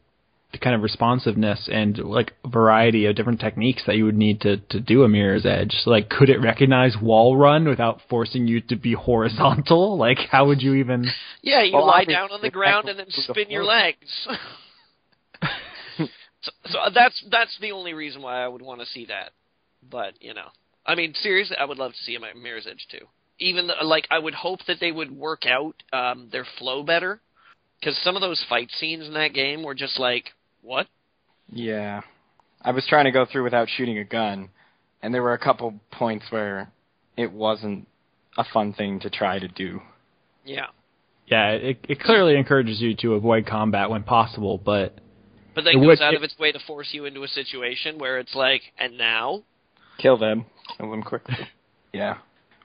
the kind of responsiveness and variety of different techniques that you would need to do a Mirror's Edge. So could it recognize wall run without forcing you to be horizontal? How would you even... Yeah, you lie down on the ground and then spin your legs. So that's the only reason why I would want to see that. But, I mean, seriously, I would love to see a Mirror's Edge 2. even like I would hope that they would work out their flow better, because some of those fight scenes in that game were just like, what? Yeah. I was trying to go through without shooting a gun, and there were a couple points where it wasn't a fun thing to try to do. Yeah. Yeah, it clearly encourages you to avoid combat when possible, but then goes out of its way to force you into a situation where it's like, and now? Kill them. Kill them quickly. Yeah.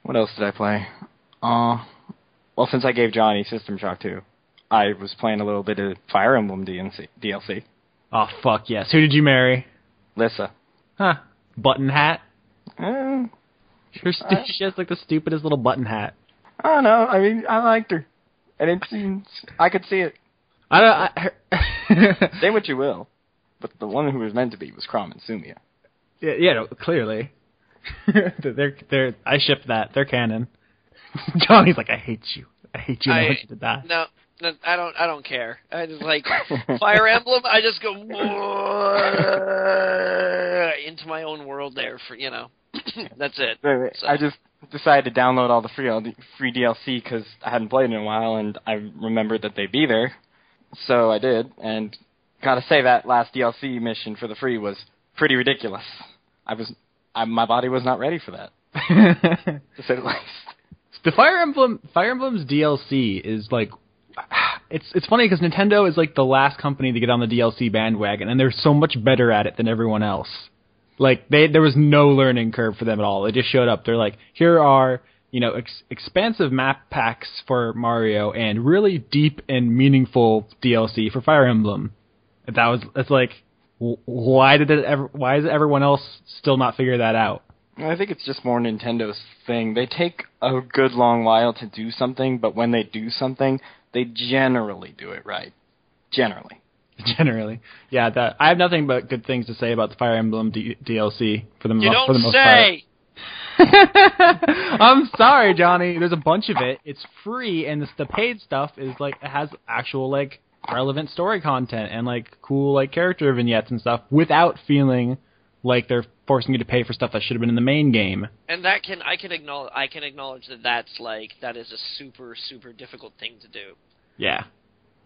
What else did I play? Well, since I gave Johnny System Shock 2, I was playing a little bit of Fire Emblem DLC. Oh, fuck yes. Who did you marry? Lissa. Huh. Button hat? Eh, She has like the stupidest little button hat. I don't know. I mean, I liked her. And it seems... I could see it. Say what you will, but the one who was meant to be was Crom and Sumia. Yeah, no, clearly. they're I ship that. They're canon. Johnny's like, I hate you. I hate you. You did that. No, I don't care. I just like Fire Emblem. I just go into my own world there for That's it. Right. So. I just decided to download all the free DLC because I hadn't played in a while, and I remembered that they'd be there. So I did, and gotta say that last DLC mission for the free was pretty ridiculous. My body was not ready for that, to say the least. The Fire Emblem's DLC is like, it's funny because Nintendo is like the last company to get on the DLC bandwagon, and they're so much better at it than everyone else. Like there was no learning curve for them at all. They just showed up. They're like, here are expansive map packs for Mario and really deep and meaningful DLC for Fire Emblem. It's like, why is everyone else still not figure that out? I think it's just more Nintendo's thing. They take a good long while to do something, but when they do something, they generally do it right. Generally. Yeah. I have nothing but good things to say about the Fire Emblem DLC for the most part. You don't say. I'm sorry, Johnny. There's a bunch of it. It's free, and the paid stuff is like it has actual like relevant story content and like cool like character vignettes and stuff without feeling like they're forcing you to pay for stuff that should have been in the main game. And I can acknowledge that is a super super difficult thing to do. Yeah.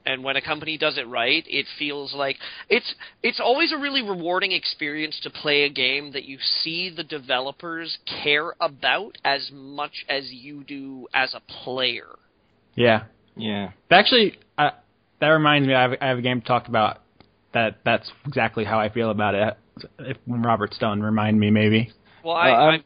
And when a company does it right, it feels like it's always a really rewarding experience to play a game that you see the developers care about as much as you do as a player. Yeah. Yeah. Actually, that reminds me, I have a game to talk about that's exactly how I feel about it. When Robert's done, remind me maybe. Well, I'm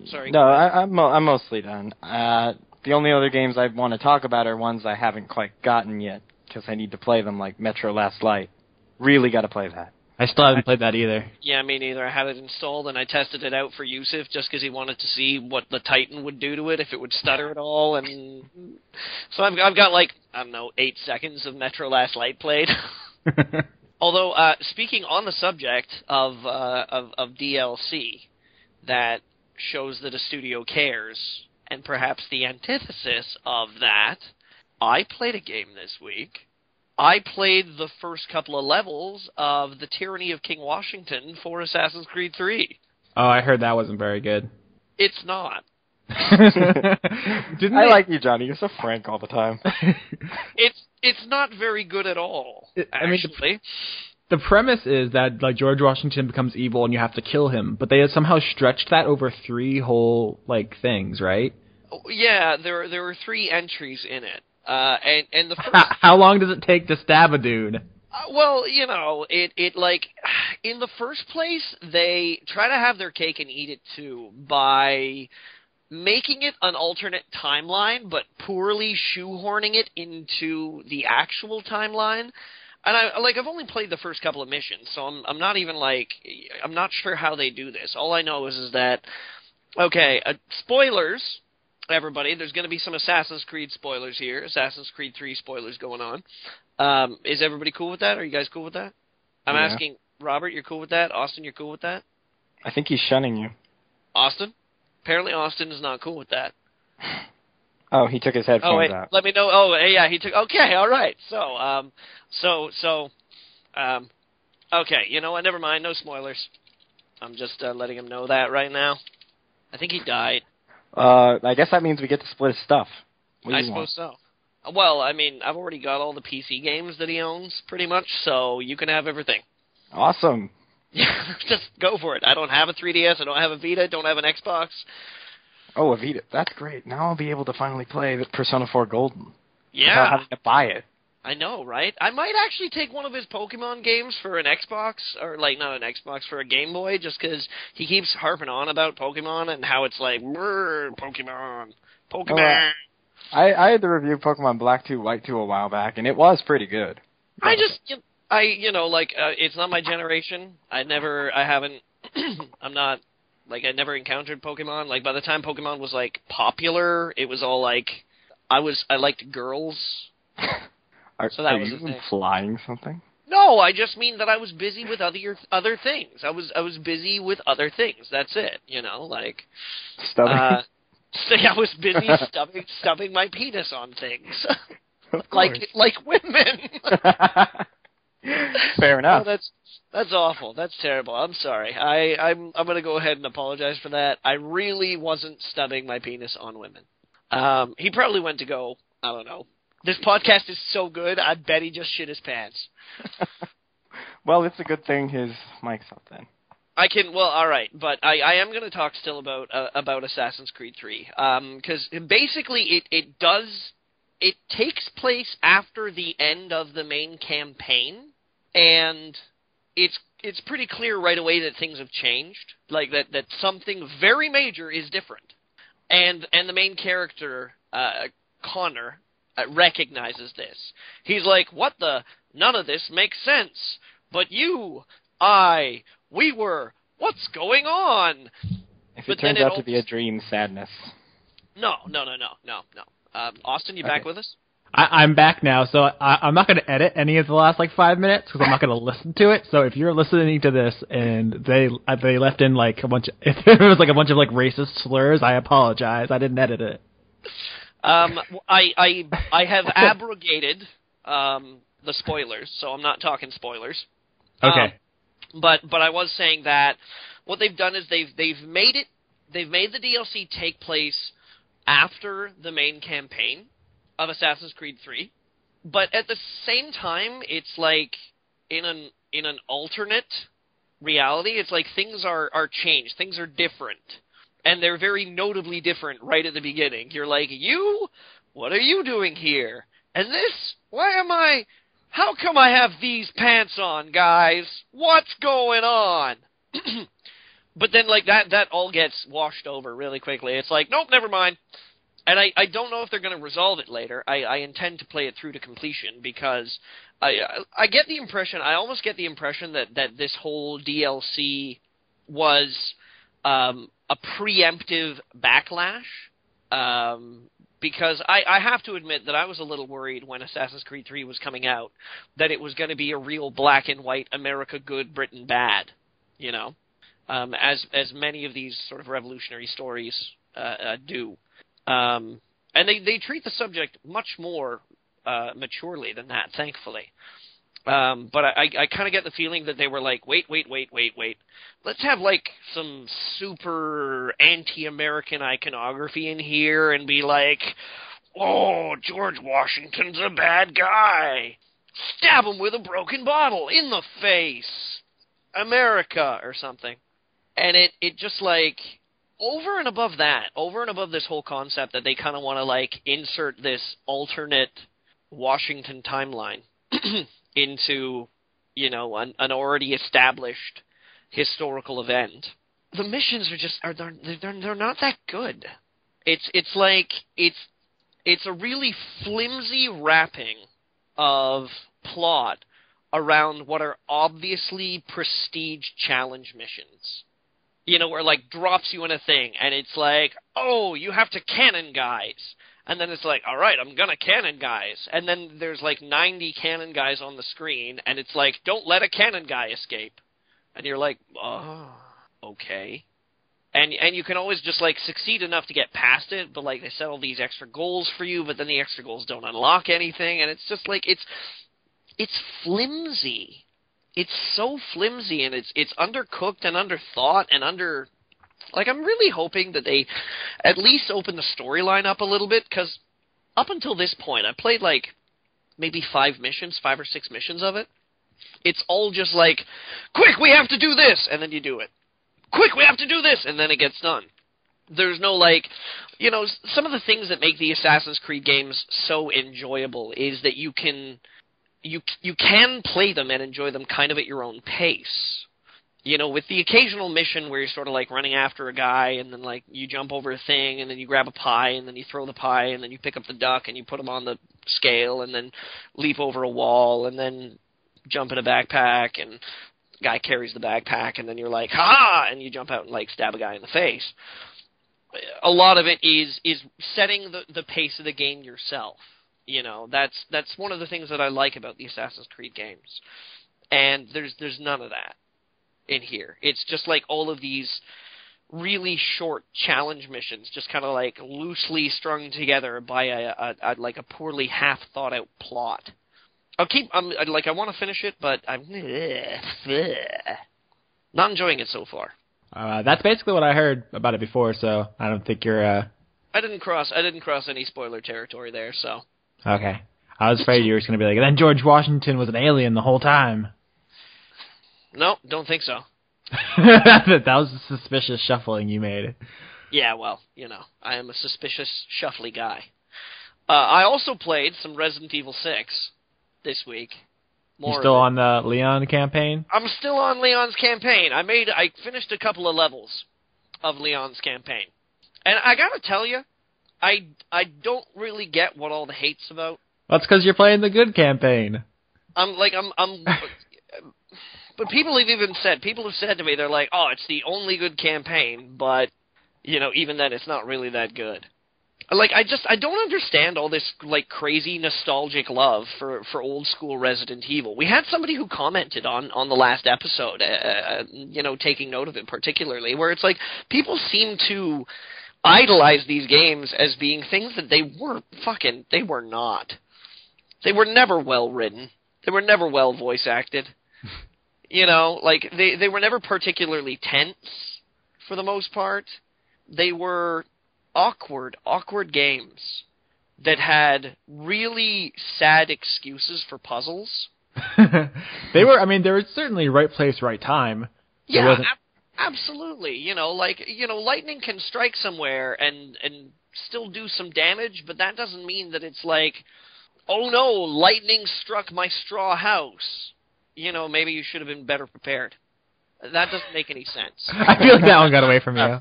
sorry. No, I'm mostly done. The only other games I want to talk about are ones I haven't quite gotten yet, because I need to play them, like Metro Last Light. Really got to play that. I still haven't played that either. Yeah, me neither. I had it installed, and I tested it out for Yusuf just because he wanted to see what the Titan would do to it, if it would stutter at all. And so I've got, 8 seconds of Metro Last Light played. Although, speaking on the subject of DLC that shows that a studio cares, and perhaps the antithesis of that, I played a game this week. I played the first couple of levels of the Tyranny of King Washington for Assassin's Creed 3. Oh, I heard that wasn't very good. It's not. I like you, Johnny. You're so frank all the time. It's not very good at all, actually. The premise is that George Washington becomes evil and you have to kill him, but they have somehow stretched that over 3 whole things, right? Yeah, there were 3 entries in it. And the first... How long does it take to stab a dude? Well, it in the first place, they try to have their cake and eat it too by making it an alternate timeline, but poorly shoehorning it into the actual timeline. And I've only played the first couple of missions, so I'm not even I'm not sure how they do this. All I know is that, okay, spoilers, everybody. There's going to be some Assassin's Creed spoilers here. Assassin's Creed 3 spoilers going on. Is everybody cool with that? Are you guys cool with that? I'm asking Robert, you're cool with that? Austin, you're cool with that? I think he's shunning you. Austin? Apparently Austin is not cool with that. Oh, he took his headphones out. Let me know. Oh, yeah, he took... Okay, all right. Okay, you know what? Never mind. No spoilers. I'm just letting him know that right now. I think he died. I guess that means we get to split his stuff. What do I you want? suppose so. Well, I mean, I've already got all the PC games that he owns, pretty much, so you can have everything. Awesome. Just go for it. I don't have a 3DS, I don't have a Vita, don't have an Xbox. Oh, a Vita. That's great. Now I'll be able to finally play the Persona 4 Golden. Yeah. Without having to buy it. I know, right? I might actually take one of his Pokemon games for an Xbox, or, like, not an Xbox, for a Game Boy, just because he keeps harping on about Pokemon and how it's like, Pokemon. I had to review Pokemon Black 2, White 2 a while back, and it was pretty good. It's not my generation. I never encountered Pokemon. Like, by the time Pokemon was, like, popular, it was all, like, I liked girls. Are you implying something? No, I just mean that I was busy with other things. I was busy with other things. That's it, like... Stubbing? I was busy stubbing my penis on things. like women. Fair enough. Oh, that's awful. That's terrible. I'm sorry. I'm going to go ahead and apologize for that. I really wasn't stubbing my penis on women. He probably went to go, I don't know. This podcast is so good, I bet he just shit his pants. Well, it's a good thing his mic's up then. All right, but I am going to talk still about Assassin's Creed 3, because basically it takes place after the end of the main campaign, and it's pretty clear right away that things have changed, like that something very major is different, and the main character Connor recognizes this. He's like, "What the? None of this makes sense. But we were. What's going on?" If it turns out to be a dream, sadness. No. Austin, you back with us? I'm back now, so I'm not going to edit any of the last 5 minutes because I'm not going to listen to it. So if you're listening to this and they left in a bunch of, if there was a bunch of racist slurs, I apologize. I didn't edit it. I have abrogated the spoilers, so I'm not talking spoilers. Okay. But I was saying that what they've done is they've made the DLC take place after the main campaign of Assassin's Creed 3, but at the same time it's in an alternate reality. It's things are changed, things are different. And they're very notably different right at the beginning. You're like, what are you doing here? And this, how come I have these pants on, guys? What's going on? But then, that all gets washed over really quickly. It's nope, never mind. And I don't know if they're going to resolve it later. I intend to play it through to completion because I get the impression, I almost get the impression that this whole DLC was a preemptive backlash, because I have to admit that I was a little worried when Assassin's Creed 3 was coming out that it was going to be a real black and white America good, Britain bad, as many of these sort of revolutionary stories do. And they treat the subject much more maturely than that, thankfully. But I kind of get the feeling that they were like, wait. Let's have, some super anti-American iconography in here and be like, oh, George Washington's a bad guy. Stab him with a broken bottle in the face. America, or something. And it just, over and above that, over and above this whole concept that they kind of want to, insert this alternate Washington timeline into, an already established historical event. The missions are just they're not that good. It's a really flimsy wrapping of plot around what are obviously prestige challenge missions. Where drops you in a thing and it's oh, you have to cannon guys. And then it's all right, I'm gonna cannon guys. And then there's 90 cannon guys on the screen, and it's don't let a cannon guy escape. And you're oh, okay. And you can always just succeed enough to get past it, but they set all these extra goals for you, but then the extra goals don't unlock anything, and it's just it's flimsy. It's so flimsy, and it's undercooked and underthought and Like, I'm really hoping that they at least open the storyline up a little bit, because up until this point, I played, like, maybe 5 or 6 missions of it. It's all just like, quick, we have to do this, and then you do it. Quick, we have to do this, and then it gets done. There's no, like, you know, some of the things that make the Assassin's Creed games so enjoyable is that you can play them and enjoy them kind of at your own pace. You know, with the occasional mission where you're sort of like running after a guy and then like you jump over a thing and then you grab a pie and then you throw the pie and then you pick up the duck and you put them on the scale and then leap over a wall and then jump in a backpack and the guy carries the backpack and then you're like, ha! And you jump out and like stab a guy in the face. A lot of it is setting the pace of the game yourself. You know, that's one of the things that I like about the Assassin's Creed games. And there's none of that in here. It's just like all of these really short challenge missions, just kind of like loosely strung together by a poorly half thought out plot. I want to finish it, but I'm not enjoying it so far. That's basically what I heard about it before, so I don't think you're. I didn't cross any spoiler territory there, so. Okay, I was afraid you were just gonna be like, and then George Washington was an alien the whole time. No, don't think so. That was a suspicious shuffling you made. Yeah, well, you know, I am a suspicious, shuffly guy. I also played some Resident Evil 6 this week. You still on the Leon campaign? I'm still on Leon's campaign. I finished a couple of levels of Leon's campaign. And I gotta tell you, I don't really get what all the hate's about. That's because you're playing the good campaign. But people have said to me, they're like, oh, it's the only good campaign, but, you know, even then it's not really that good. Like, I don't understand all this, like, crazy nostalgic love for old school Resident Evil. We had somebody who commented on the last episode, you know, taking note of it particularly, where it's like, people seem to idolize these games as being things that they were not. They were never well written. They were never well voice acted. You know, like, they were never particularly tense, for the most part. They were awkward games that had really sad excuses for puzzles. They were certainly right place, right time. Yeah, absolutely. You know, like, you know, lightning can strike somewhere and still do some damage, but that doesn't mean that it's like, oh no, lightning struck my straw house. You know, maybe you should have been better prepared. That doesn't make any sense. I feel like that one got away from you.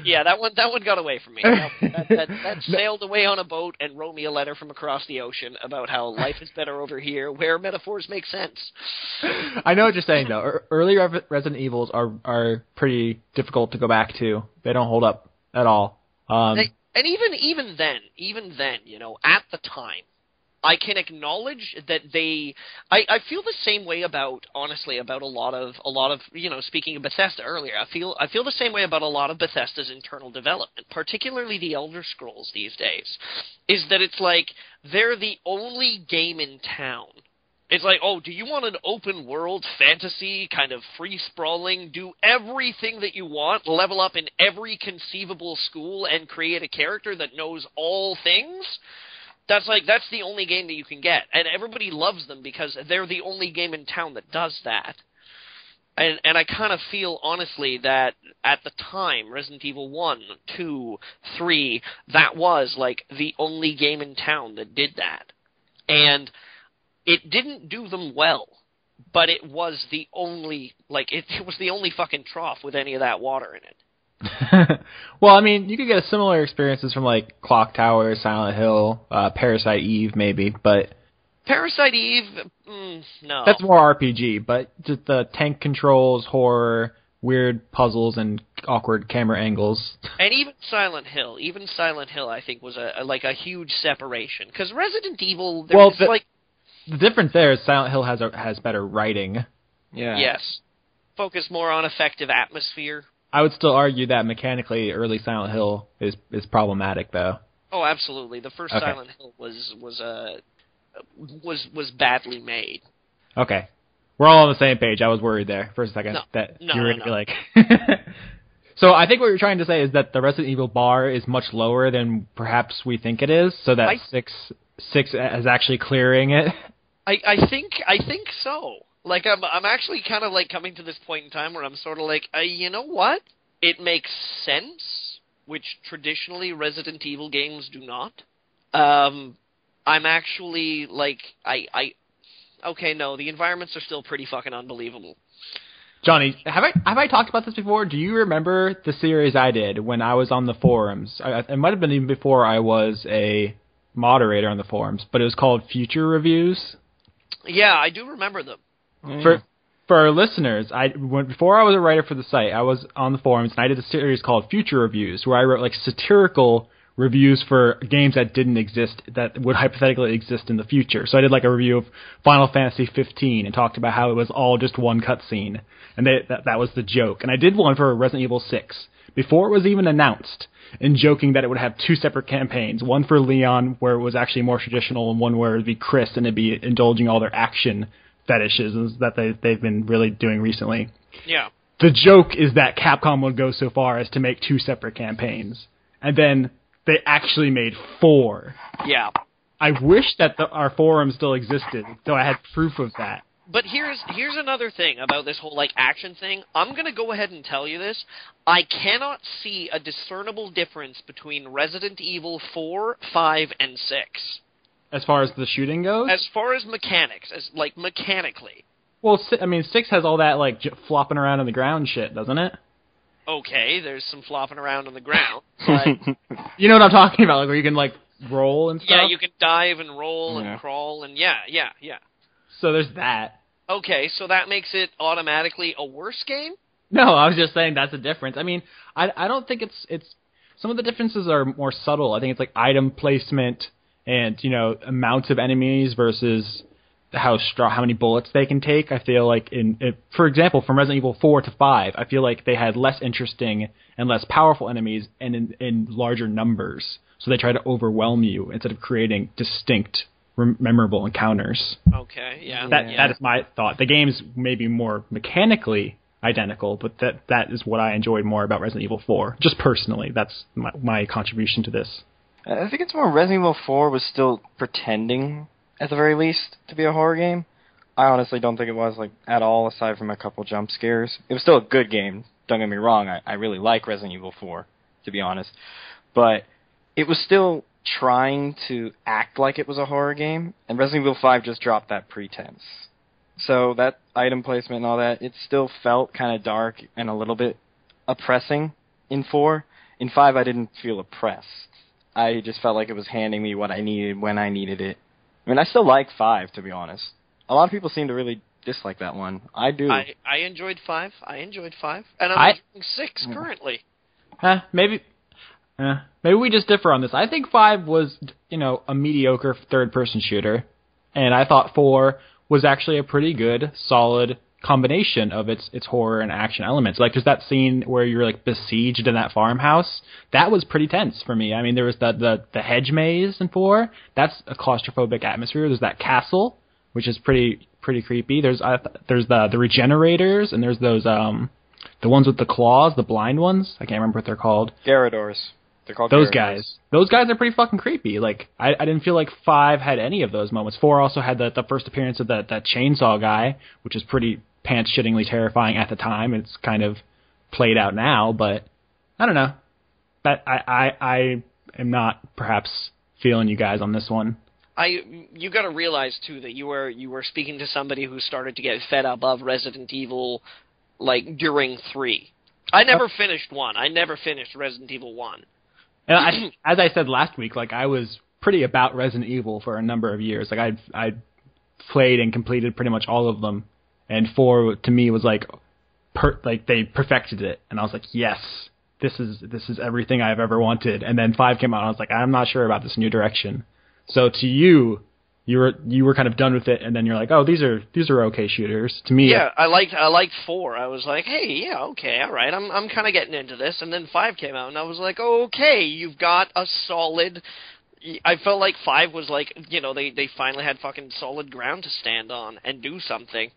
Yeah, that one got away from me. That sailed away on a boat and wrote me a letter from across the ocean about how life is better over here, where metaphors make sense. I know what you're saying, though. Early Resident Evils are pretty difficult to go back to. They don't hold up at all. And even then, you know, at the time, I can acknowledge that I feel the same way about a lot of, you know, speaking of Bethesda earlier, I feel the same way about a lot of Bethesda's internal development, particularly the Elder Scrolls these days, is that it's like, they're the only game in town. It's like, oh, do you want an open world fantasy, kind of free sprawling, do everything that you want, level up in every conceivable school and create a character that knows all things? That's the only game that you can get. And everybody loves them because they're the only game in town that does that. And I kind of feel, honestly, that at the time, Resident Evil 1, 2, 3, that was, like, the only game in town that did that. And it didn't do them well, but it was the only, like, it was the only fucking trough with any of that water in it. Well, I mean, you could get similar experiences from, like, Clock Tower, Silent Hill, Parasite Eve, maybe, but... Parasite Eve? No. That's more RPG, but just the tank controls, horror, weird puzzles, and awkward camera angles. And even Silent Hill, I think, was a huge separation. Because Resident Evil, the difference there is Silent Hill has better writing. Yeah. Yes. Focus more on effective atmosphere. I would still argue that mechanically, early Silent Hill is problematic, though. Oh, absolutely. The first Silent Hill was badly made. Okay, we're all on the same page. I was worried there for a second that you were going to be like. So I think what you're trying to say is that the Resident Evil bar is much lower than perhaps we think it is, so that six is actually clearing it. I think so. Like I'm actually kind of like coming to this point in time where I'm sort of like, you know what? It makes sense, which traditionally Resident Evil games do not. I'm actually like okay, no, the environments are still pretty fucking unbelievable. Johnny, have I talked about this before? Do you remember the series I did when I was on the forums? It might have been even before I was a moderator on the forums, but it was called Future Reviews. Yeah, I do remember them. For our listeners, before I was a writer for the site, I was on the forums, and I did a series called Future Reviews, where I wrote like satirical reviews for games that didn't exist, that would hypothetically exist in the future. So I did like a review of Final Fantasy 15 and talked about how it was all just one cutscene, and that was the joke. And I did one for Resident Evil 6 before it was even announced, and joking that it would have two separate campaigns, one for Leon where it was actually more traditional, and one where it would be Chris and it'd be indulging all their action fetishes that they've been really doing recently. Yeah. The joke is that Capcom would go so far as to make two separate campaigns, and then they actually made 4. Yeah. I wish that our forum still existed, so I had proof of that. But here's another thing about this whole like action thing. I'm going to go ahead and tell you this. I cannot see a discernible difference between Resident Evil 4, 5, and 6. As far as the shooting goes? As far as mechanics, mechanically. Well, 6 has all that like flopping around on the ground shit, doesn't it? Okay, there's some flopping around on the ground, but you know what I'm talking about, like where you can like roll and stuff? Yeah, you can dive and roll and crawl and yeah. So there's that. Okay, so that makes it automatically a worse game? No, I was just saying that's a difference. I mean, I don't think it's some of the differences are more subtle. I think it's like item placement and, you know, amounts of enemies versus how many bullets they can take. I feel like for example, from Resident Evil 4 to 5, I feel like they had less interesting and less powerful enemies and in larger numbers. So they try to overwhelm you instead of creating distinct, memorable encounters. Okay, yeah. That is my thought. The game's maybe more mechanically identical, but that is what I enjoyed more about Resident Evil 4. Just personally, that's my contribution to this. I think it's more Resident Evil 4 was still pretending, at the very least, to be a horror game. I honestly don't think it was, like, at all, aside from a couple jump scares. It was still a good game, don't get me wrong. I really like Resident Evil 4, to be honest. But it was still trying to act like it was a horror game, and Resident Evil 5 just dropped that pretense. So that item placement and all that, it still felt kind of dark and a little bit oppressing in 4. In 5, I didn't feel oppressed. I just felt like it was handing me what I needed when I needed it. I mean, I still like 5, to be honest. A lot of people seem to really dislike that one. I do. I enjoyed 5. And I'm enjoying 6 currently. Maybe we just differ on this. I think 5 was, you know, a mediocre third-person shooter, and I thought 4 was actually a pretty good, solid combination of its horror and action elements. Like, there's that scene where you're, like, besieged in that farmhouse. That was pretty tense for me. I mean, there was the hedge maze in 4. That's a claustrophobic atmosphere. There's that castle, which is pretty creepy. There's the regenerators, and there's those, the ones with the claws, the blind ones. I can't remember what they're called. Garradors. They're called those Garradors. guys. Those guys are pretty fucking creepy. Like, I didn't feel like 5 had any of those moments. 4 also had the first appearance of that chainsaw guy, which is pretty pants-shittingly terrifying at the time. It's kind of played out now, but I don't know. That I am not perhaps feeling you guys on this one. You got to realize too that you were speaking to somebody who started to get fed up of Resident Evil, like during 3. I never finished 1. I never finished Resident Evil 1. And as I said last week, like, I was pretty about Resident Evil for a number of years. Like, I played and completed pretty much all of them, and 4 to me was like they perfected it, and I was like, yes, this is everything I've ever wanted. And then 5 came out, and I was like, I'm not sure about this new direction. So to you were kind of done with it, and then you're like, oh, these are okay shooters. To me, yeah, I liked 4. I was like, hey, yeah, okay, all right, I'm kind of getting into this. And then 5 came out, and I was like, okay, you've got a solid. I felt like 5 was like, you know, they finally had fucking solid ground to stand on and do something.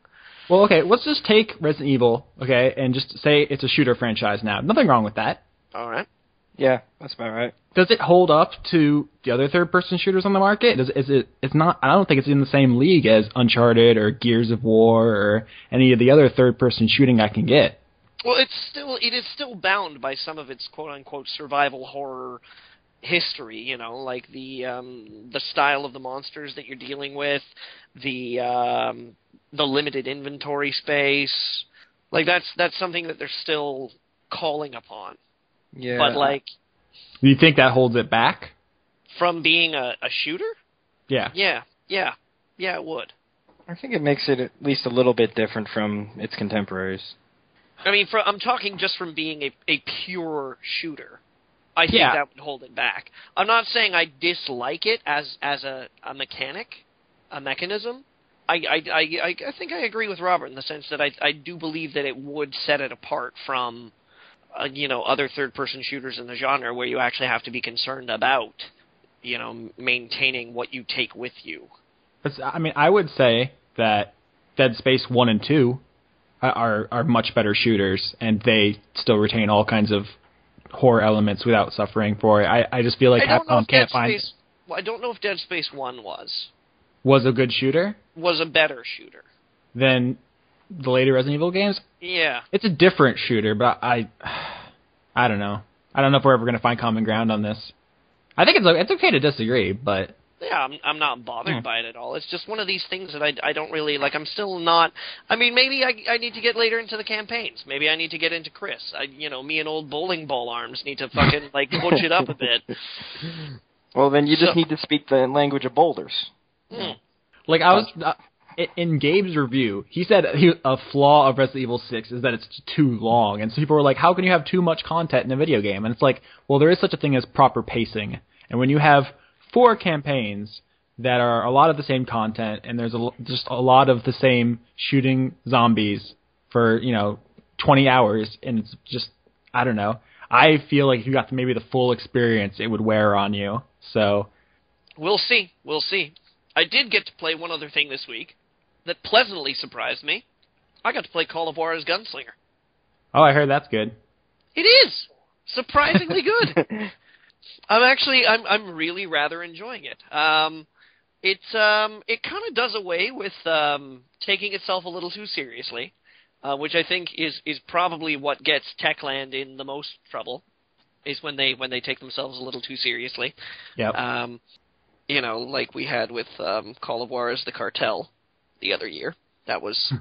Well, okay, let's just take Resident Evil, okay, and just say it's a shooter franchise now. Nothing wrong with that. All right. Yeah, that's about right. Does it hold up to the other third-person shooters on the market? It's not. I don't think it's in the same league as Uncharted or Gears of War or any of the other third-person shooting I can get. Well, it is still bound by some of its quote unquote survival horror history. You know, like the style of the monsters that you're dealing with, the limited inventory space. Like that's something that they're still calling upon. Yeah. But like, Do you think that holds it back? from being a shooter? Yeah. Yeah, it would. I think it makes it at least a little bit different from its contemporaries. I mean, I'm talking just from being a pure shooter. I think Yeah. that would hold it back. I'm not saying I dislike it as a mechanic, a mechanism. I think I agree with Robert in the sense that I do believe that it would set it apart from other third-person shooters in the genre where you actually have to be concerned about maintaining what you take with you. I mean, I would say that Dead Space 1 and 2 are much better shooters, and they still retain all kinds of horror elements without suffering for it. I just feel like Capcom can't find... I don't know if Dead Space 1 Was a good shooter was a better shooter. than the later Resident Evil games. Yeah. It's a different shooter, but I don't know. I don't know if we're ever going to find common ground on this. I think it's okay to disagree, but... Yeah, I'm not bothered by it at all. It's just one of these things that I don't really, like, I'm still not... I mean, maybe I need to get later into the campaigns. Maybe I need to get into Chris. Me and old bowling ball arms need to fucking, like, butch it up a bit. Well, then you just need to speak the language of boulders. Like, I was... in Gabe's review, he said a flaw of Resident Evil 6 is that it's too long. And so people were like, how can you have too much content in a video game? And it's like, well, there is such a thing as proper pacing. And when you have 4 campaigns that are a lot of the same content, and there's just a lot of the same shooting zombies for, 20 hours, and it's just, I don't know. I feel like if you got maybe the full experience, it would wear on you. So We'll see. I did get to play one other thing this week that pleasantly surprised me. I got to play Call of War as Gunslinger. Oh, I heard that's good. It is surprisingly good. I'm really rather enjoying it. It kind of does away with taking itself a little too seriously, which I think is probably what gets Techland in the most trouble, is when they take themselves a little too seriously. Yep. Like we had with Call of War as the Cartel the other year. That was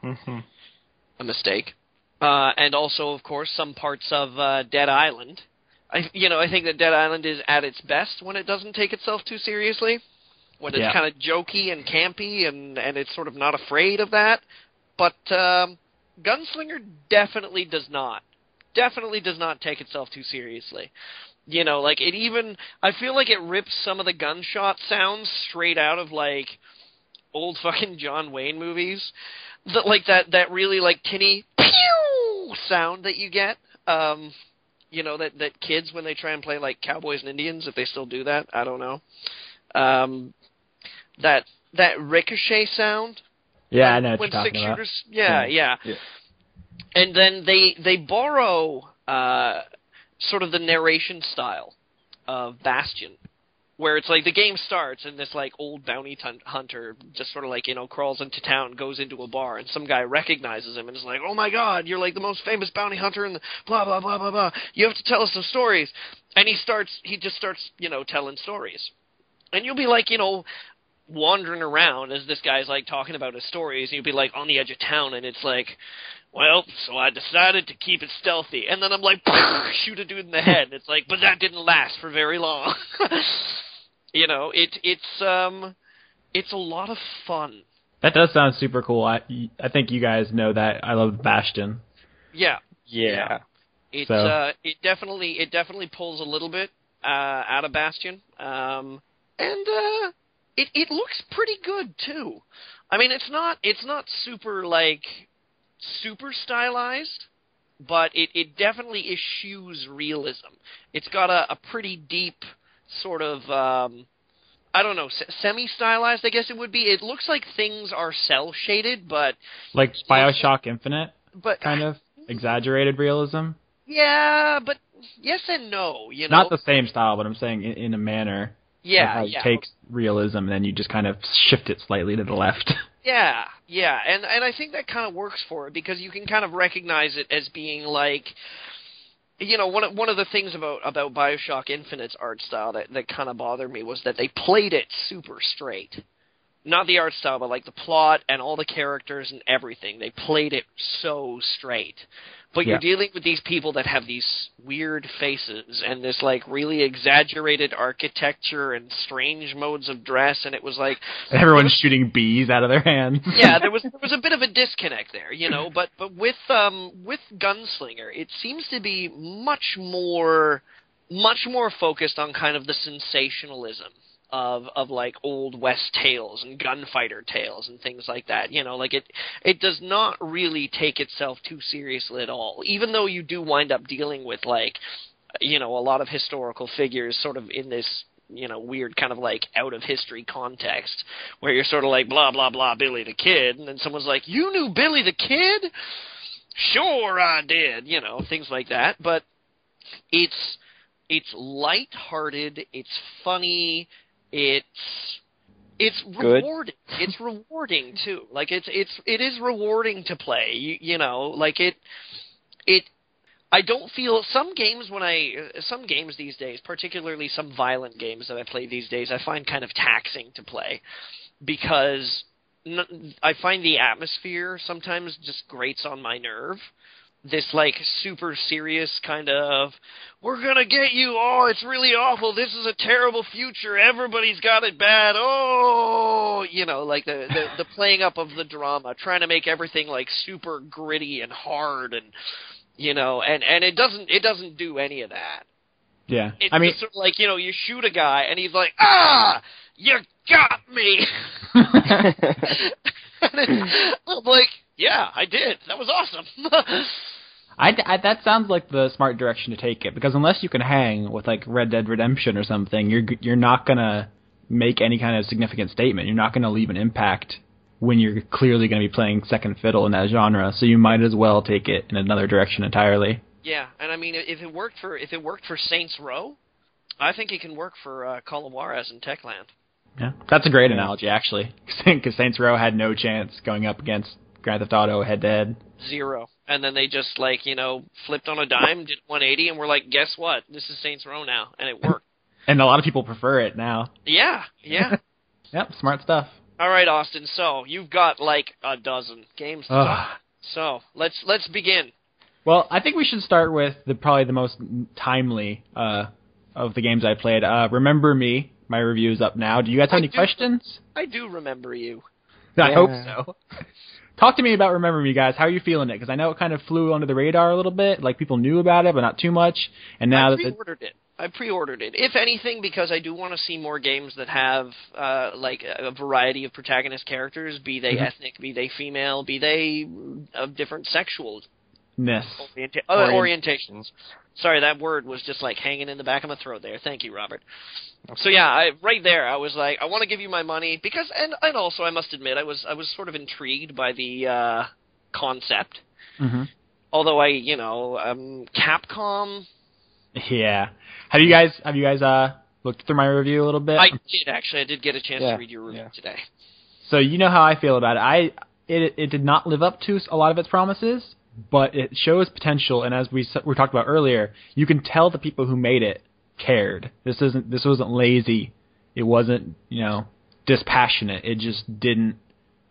a mistake. And also, of course, some parts of Dead Island. I think that Dead Island is at its best when it doesn't take itself too seriously, when it's kind of jokey and campy, and it's sort of not afraid of that. But Gunslinger definitely does not take itself too seriously. I feel like it rips some of the gunshot sounds straight out of, like, old fucking John Wayne movies. That really, like, tinny pew sound that you get. That kids, when they try and play, like, Cowboys and Indians, if they still do that, I don't know. That ricochet sound. Yeah, I know what when you're talking about. Shooters, yeah. And then they borrow sort of the narration style of Bastion, where it's like the game starts and this like old bounty hunter just sort of like, crawls into town, goes into a bar, and some guy recognizes him and is like, oh my god, you're like the most famous bounty hunter in the blah, blah, blah, blah, blah. You have to tell us some stories. And he just starts, telling stories. And you'll be like, wandering around as this guy's like talking about his stories, and you'll be like on the edge of town, and it's like, well, so I decided to keep it stealthy. And then I'm like, shoot a dude in the head. It's like, but that didn't last for very long. It's a lot of fun. That does sound super cool. I think you guys know that I love Bastion. Yeah. It definitely pulls a little bit out of Bastion. It looks pretty good too. I mean, it's not super stylized, but it definitely eschews realism. It's got a pretty deep sort of I don't know, semi-stylized, I guess it would be. It looks like things are cel-shaded, but... Like Bioshock Infinite, but kind of exaggerated realism? Yeah, but yes and no, you know? Not the same style, but I'm saying in a manner. Yeah, Like how it takes realism and then you just kind of shift it slightly to the left. Yeah, and I think that kind of works for it, because you can kind of recognize it as being like... You know, one of the things about Bioshock Infinite's art style that kind of bothered me was that they played it super straight. Not the art style, but like the plot and all the characters and everything. They played it so straight. But you're dealing with these people that have these weird faces and this like really exaggerated architecture and strange modes of dress, and it was like everyone's shooting bees out of their hands. Yeah, there was a bit of a disconnect there, you know. But with Gunslinger, it seems to be much more focused on kind of the sensationalism of like old West tales and gunfighter tales and things like that. You know, like it does not really take itself too seriously at all, even though you do wind up dealing with like, you know, a lot of historical figures sort of in this, you know, weird kind of like out of history context where you're sort of like blah blah blah Billy the Kid, and then someone's like, you knew Billy the Kid? Sure I did, you know, things like that. But it's lighthearted, it's funny, it's rewarding. It's rewarding too. Like it is rewarding to play. You know, like it. I don't feel some games these days, particularly some violent games that I play these days, I find kind of taxing to play because I find the atmosphere sometimes just grates on my nerve. This, like, super serious kind of, we're gonna get you, oh, it's really awful, this is a terrible future, everybody's got it bad, oh, you know, like the playing up of the drama, trying to make everything, like, super gritty and hard, and, you know, and it doesn't do any of that. Yeah. It's just sort of like, you know, you shoot a guy, and he's like, ah, you got me! I'm like, yeah, I did, that was awesome. That sounds like the smart direction to take it, because unless you can hang with like Red Dead Redemption or something, you're not gonna make any kind of significant statement. You're not gonna leave an impact when you're clearly gonna be playing second fiddle in that genre. So you might as well take it in another direction entirely. Yeah, and I mean, if it worked for Saints Row, I think it can work for Call of Juarez and Techland. Yeah, that's a great analogy actually, because Saints Row had no chance going up against Grand Theft Auto head to head. Zero. And then they just, like, you know, flipped on a dime, did 180, and we're like, guess what? This is Saints Row now. And it worked. And a lot of people prefer it now. Yeah. Yep, smart stuff. All right, Austin, so you've got, like, a dozen games to talk. So, let's begin. Well, I think we should start with probably the most timely of the games I played. Remember Me. My review is up now. Do you guys have any questions? I do remember you. I hope so. Talk to me about Remember Me, guys. How are you feeling it? Because I know it kind of flew under the radar a little bit. Like, people knew about it, but not too much. And now I pre-ordered it. If anything, because I do want to see more games that have, like, a variety of protagonist characters, be they ethnic, be they female, be they of different sexual orientations. Sorry, that word was just, like, hanging in the back of my throat there. Thank you, Robert. So yeah, right there, I was like, I want to give you my money because, and also I must admit, I was sort of intrigued by the concept. Mm-hmm. Although Capcom. Yeah. Have you guys looked through my review a little bit? I did actually. I did get a chance to read your review today. So you know how I feel about it. It did not live up to a lot of its promises, but it shows potential. And as we talked about earlier, you can tell the people who made it cared. This wasn't lazy. It wasn't, dispassionate. It just didn't.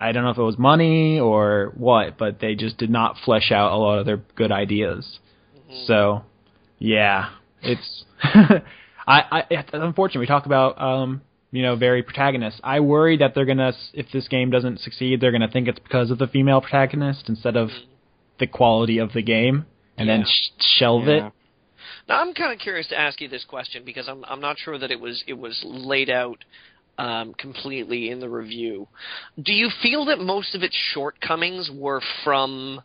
I don't know if it was money or what, but they just did not flesh out a lot of their good ideas. Mm-hmm. So, yeah, it's. It's unfortunate. We talk about very protagonists. I worry that they're gonna, if this game doesn't succeed, they're gonna think it's because of the female protagonist instead of the quality of the game, and then shelve it. Now, I'm kind of curious to ask you this question because I'm not sure that it was laid out completely in the review. Do you feel that most of its shortcomings were from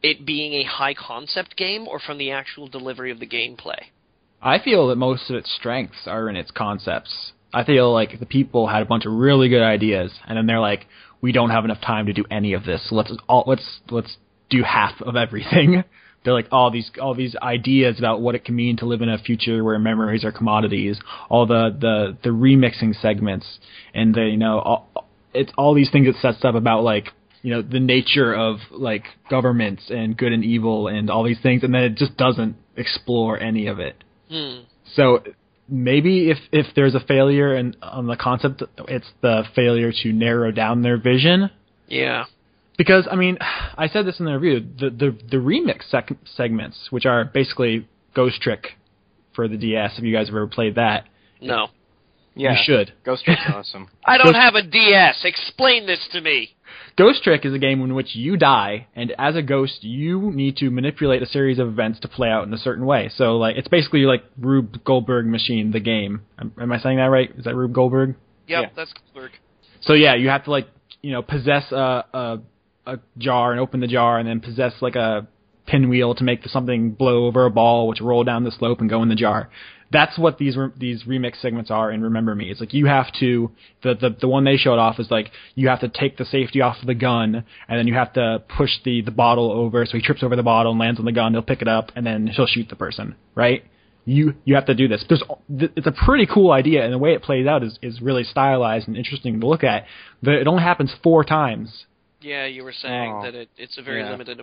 it being a high-concept game or from the actual delivery of the gameplay? I feel that most of its strengths are in its concepts. I feel like the people had a bunch of really good ideas, and then they're like, we don't have enough time to do any of this. So let's do half of everything. They're like all these ideas about what it can mean to live in a future where memories are commodities, all the remixing segments, and it's all these things it sets up about like, the nature of like governments and good and evil and all these things, and then it just doesn't explore any of it. So maybe if there's a failure on the concept, it's the failure to narrow down their vision. Yeah. Because, I mean, I said this in the review, the remix segments, which are basically Ghost Trick for the DS, if you guys have ever played that. No. Yeah. You should. Ghost Trick's awesome. I don't have a DS. Explain this to me. Ghost Trick is a game in which you die, and as a ghost, you need to manipulate a series of events to play out in a certain way. So, like, it's basically like Rube Goldberg Machine, the game. Am I saying that right? Is that Rube Goldberg? Yep, Yeah. that's Goldberg. So, yeah, you have to, like, possess a jar and open the jar, and then possess, like, a pinwheel to make something blow over a ball, which roll down the slope and go in the jar. That's what these remix segments are in Remember Me. It's like you have to, the one they showed off is like you have to take the safety off of the gun, and then you have to push the bottle over, so he trips over the bottle and lands on the gun, he'll pick it up, and then he'll shoot the person, right? You have to do this. It's a pretty cool idea, and the way it plays out is really stylized and interesting to look at. It only happens 4 times. Yeah, you were saying that it's a very limited...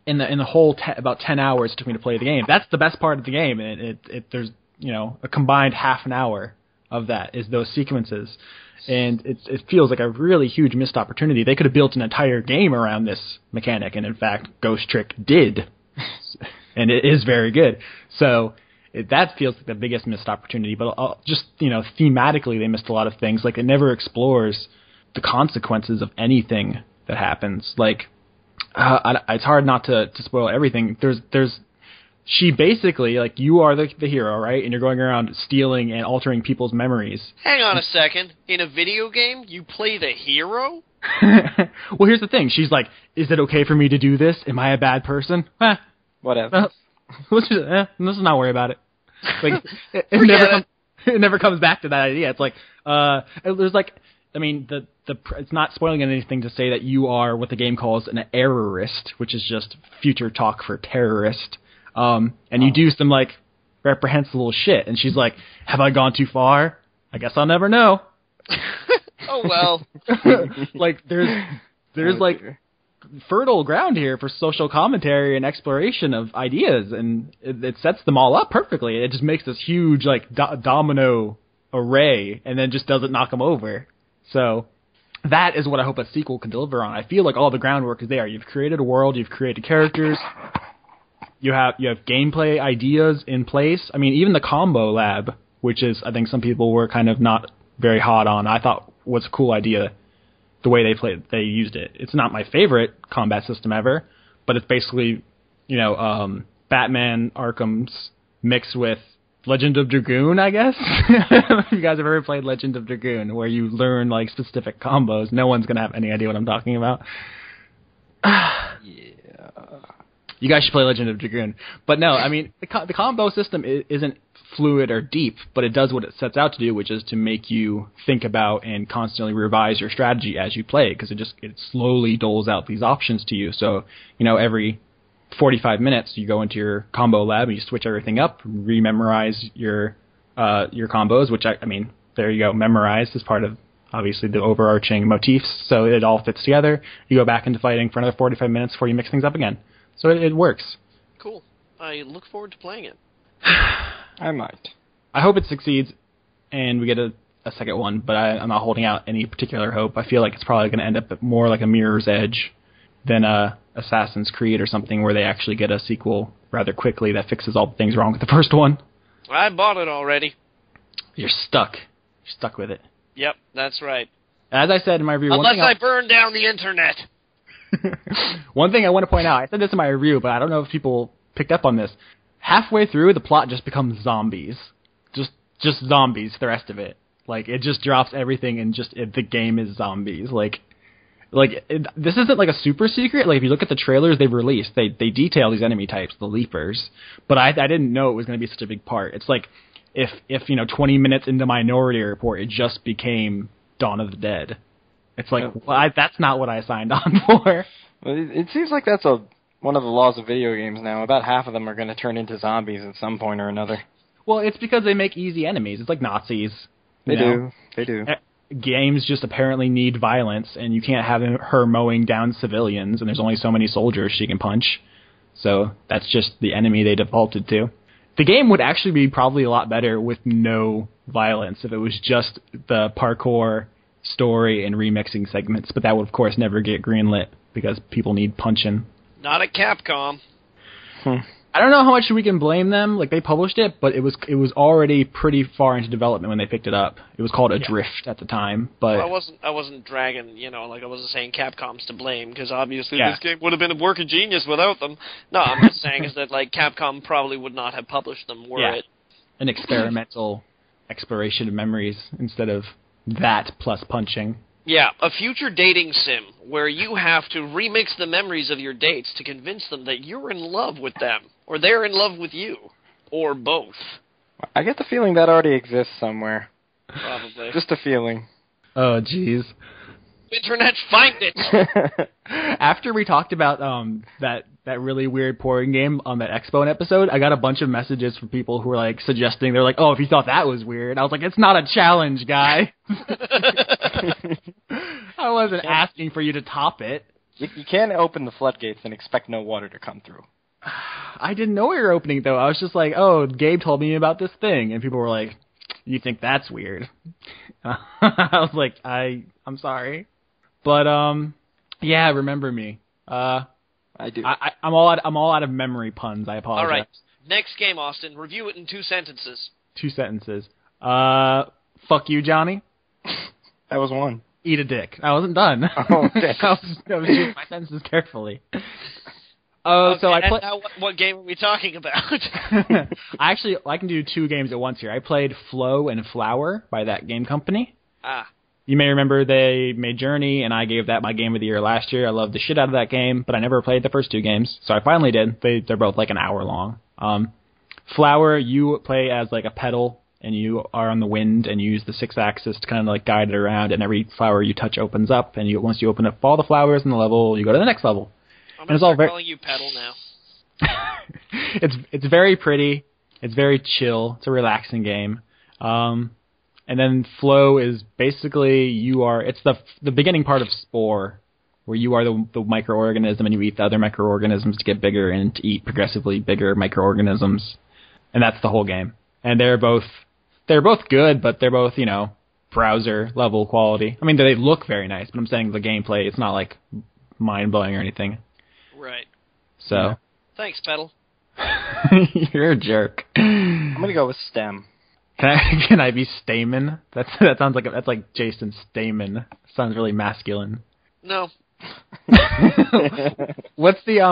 In the whole about 10 hours it took me to play the game. That's the best part of the game, and there's a combined half an hour of that is those sequences, and it feels like a really huge missed opportunity. They could have built an entire game around this mechanic, and in fact, Ghost Trick did, and it is very good. So that feels like the biggest missed opportunity. But just thematically, they missed a lot of things. Like it never explores the consequences of anything that happens. Like. It's hard not to spoil everything. She basically, like, you are the hero, right? And you're going around stealing and altering people's memories. Hang on a second. In a video game, you play the hero? Well, here's the thing. She's like, is it okay for me to do this? Am I a bad person? Whatever. Let's not worry about it. Like, it never comes back to that idea. It's like, there's like, I mean, it's not spoiling anything to say that you are what the game calls an errorist, which is just future talk for terrorist. And you do some, like, reprehensible shit. And she's like, have I gone too far? I guess I'll never know. Oh, well. Like, there's like, fertile ground here for social commentary and exploration of ideas. And it sets them all up perfectly. It just makes this huge, like, domino array and then just doesn't knock them over. So that is what I hope a sequel can deliver on. I feel like all the groundwork is there. You've created a world, you've created characters, you have gameplay ideas in place. I mean, even the combo lab, which is, I think some people were kind of not very hot on, I thought was a cool idea, the way they used it. It's not my favorite combat system ever, but it's basically, Batman Arkham's mixed with Legend of Dragoon, I guess. If you guys have ever played Legend of Dragoon, where you learn like specific combos, no one's gonna have any idea what I'm talking about. Yeah. You guys should play Legend of Dragoon. But no, I mean the combo system isn't fluid or deep, but it does what it sets out to do, which is to make you think about and constantly revise your strategy as you play, because it slowly doles out these options to you. So every 45 minutes, you go into your combo lab and you switch everything up, rememorize your combos, which I mean, there you go, memorize is part of obviously the overarching motifs, so it all fits together. You go back into fighting for another 45 minutes before you mix things up again. So it works. Cool. I look forward to playing it. I might. I hope it succeeds and we get a second one, but I'm not holding out any particular hope. I feel like it's probably going to end up more like a Mirror's Edge than Assassin's Creed or something, where they actually get a sequel rather quickly that fixes all the things wrong with the first one. I bought it already. You're stuck. You're stuck with it. Yep, that's right. As I said in my review... Unless I burn down the internet. One thing I want to point out, I said this in my review, but I don't know if people picked up on this. Halfway through, the plot just becomes zombies. Just zombies, the rest of it. Like, it just drops everything and the game is zombies. This isn't like a super secret. Like, if you look at the trailers they've released, they detail these enemy types, the leapers. But I didn't know it was going to be such a big part. It's like, if 20 minutes into Minority Report, it just became Dawn of the Dead. It's like, that's not what I signed on for. Well, it seems like that's one of the laws of video games now. About half of them are going to turn into zombies at some point or another. Well, it's because they make easy enemies. It's like Nazis. They do. Games just apparently need violence, and you can't have her mowing down civilians, and there's only so many soldiers she can punch. So that's just the enemy they defaulted to. The game would actually be probably a lot better with no violence if it was just the parkour, story, and remixing segments, but that would, of course, never get greenlit because people need punching. Not at Capcom. I don't know how much we can blame them. Like, they published it, but it was already pretty far into development when they picked it up. It was called Adrift at the time, but well, I wasn't dragging, like I wasn't saying Capcom's to blame, because obviously this game would have been a work of genius without them. No, I'm just saying is that, like, Capcom probably would not have published them were it. An experimental exploration of memories instead of that plus punching. Yeah, a future dating sim where you have to remix the memories of your dates to convince them that you're in love with them, or they're in love with you, or both. I get the feeling that already exists somewhere. Probably. Just a feeling. Oh, jeez. Internet, find it! After we talked about that really weird porn game on that Expo episode, I got a bunch of messages from people who were like suggesting, they're like, oh, if you thought that was weird. I was like, it's not a challenge, guy. I wasn't asking for you to top it. You can't open the floodgates and expect no water to come through. I didn't know we were opening it, though. I was just like, oh, Gabe told me about this thing. And people were like, you think that's weird? I was like, I'm sorry. But, yeah, remember me. I do. I'm all out of memory puns. I apologize. All right. Next game, Austin. Review it in 2 sentences. 2 sentences. Fuck you, Johnny. That was one. Eat a dick. I wasn't done. Oh, okay. I was choosing my sentences carefully. So I played. What game are we talking about? I can do 2 games at once here. I played Flow and Flower by that game company. You may remember they made Journey, and I gave that my game of the year last year. I loved the shit out of that game, but I never played the first 2 games, so I finally did. They're both like an hour long. Flower, you play as like a petal, and you are on the wind, and you use the 6-axis to kind of like guide it around, and every flower you touch opens up, and once you open up all the flowers in the level, you go to the next level. I'm going to start calling you Petal now. It's very pretty. It's very chill. It's a relaxing game. And then Flow is basically it's the beginning part of Spore, where you are the microorganism and you eat the other microorganisms to get bigger and to eat progressively bigger microorganisms. And that's the whole game. And they're both good, but they're both, browser level quality. I mean, they look very nice, but I'm saying the gameplay, it's not like mind-blowing or anything. Right. So. Yeah. Thanks, Petal. You're a jerk. I'm going to go with STEM. Can I be Stamen? That sounds like that's like Jason Stamen. Sounds really masculine. No. What's the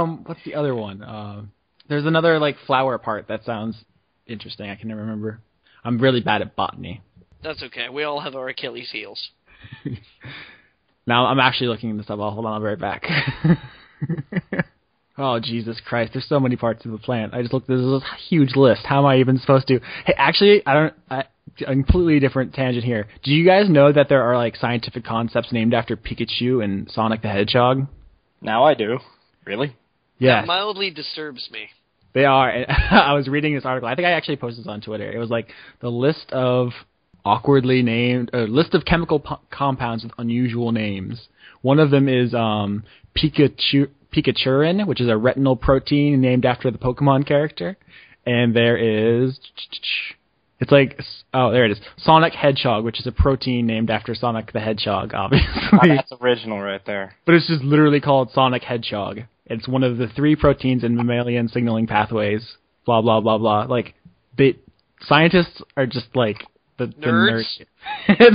other one? There's another like flower part that sounds interesting. I can never remember. I'm really bad at botany. That's okay. We all have our Achilles heels. Now I'm actually looking this up. Hold on, I'll be right back. Oh, Jesus Christ. There's so many parts of the plant. I just looked, there's this huge list. How am I even supposed to... Hey, actually, a completely different tangent here. Do you guys know that there are, like, scientific concepts named after Pikachu and Sonic the Hedgehog? Now I do. Really? Yeah. That mildly disturbs me. They are. I was reading this article. I think I actually posted this on Twitter. It was, like, the list of awkwardly named... list of chemical compounds with unusual names. One of them is Pikachurin, which is a retinal protein named after the Pokemon character. And there is... It's like... Oh, there it is. Sonic Hedgehog, which is a protein named after Sonic the Hedgehog, obviously. Oh, that's original right there. But it's just literally called Sonic Hedgehog. It's one of the 3 proteins in mammalian signaling pathways. Blah, blah, blah, blah. Like, scientists are just like... The nerds?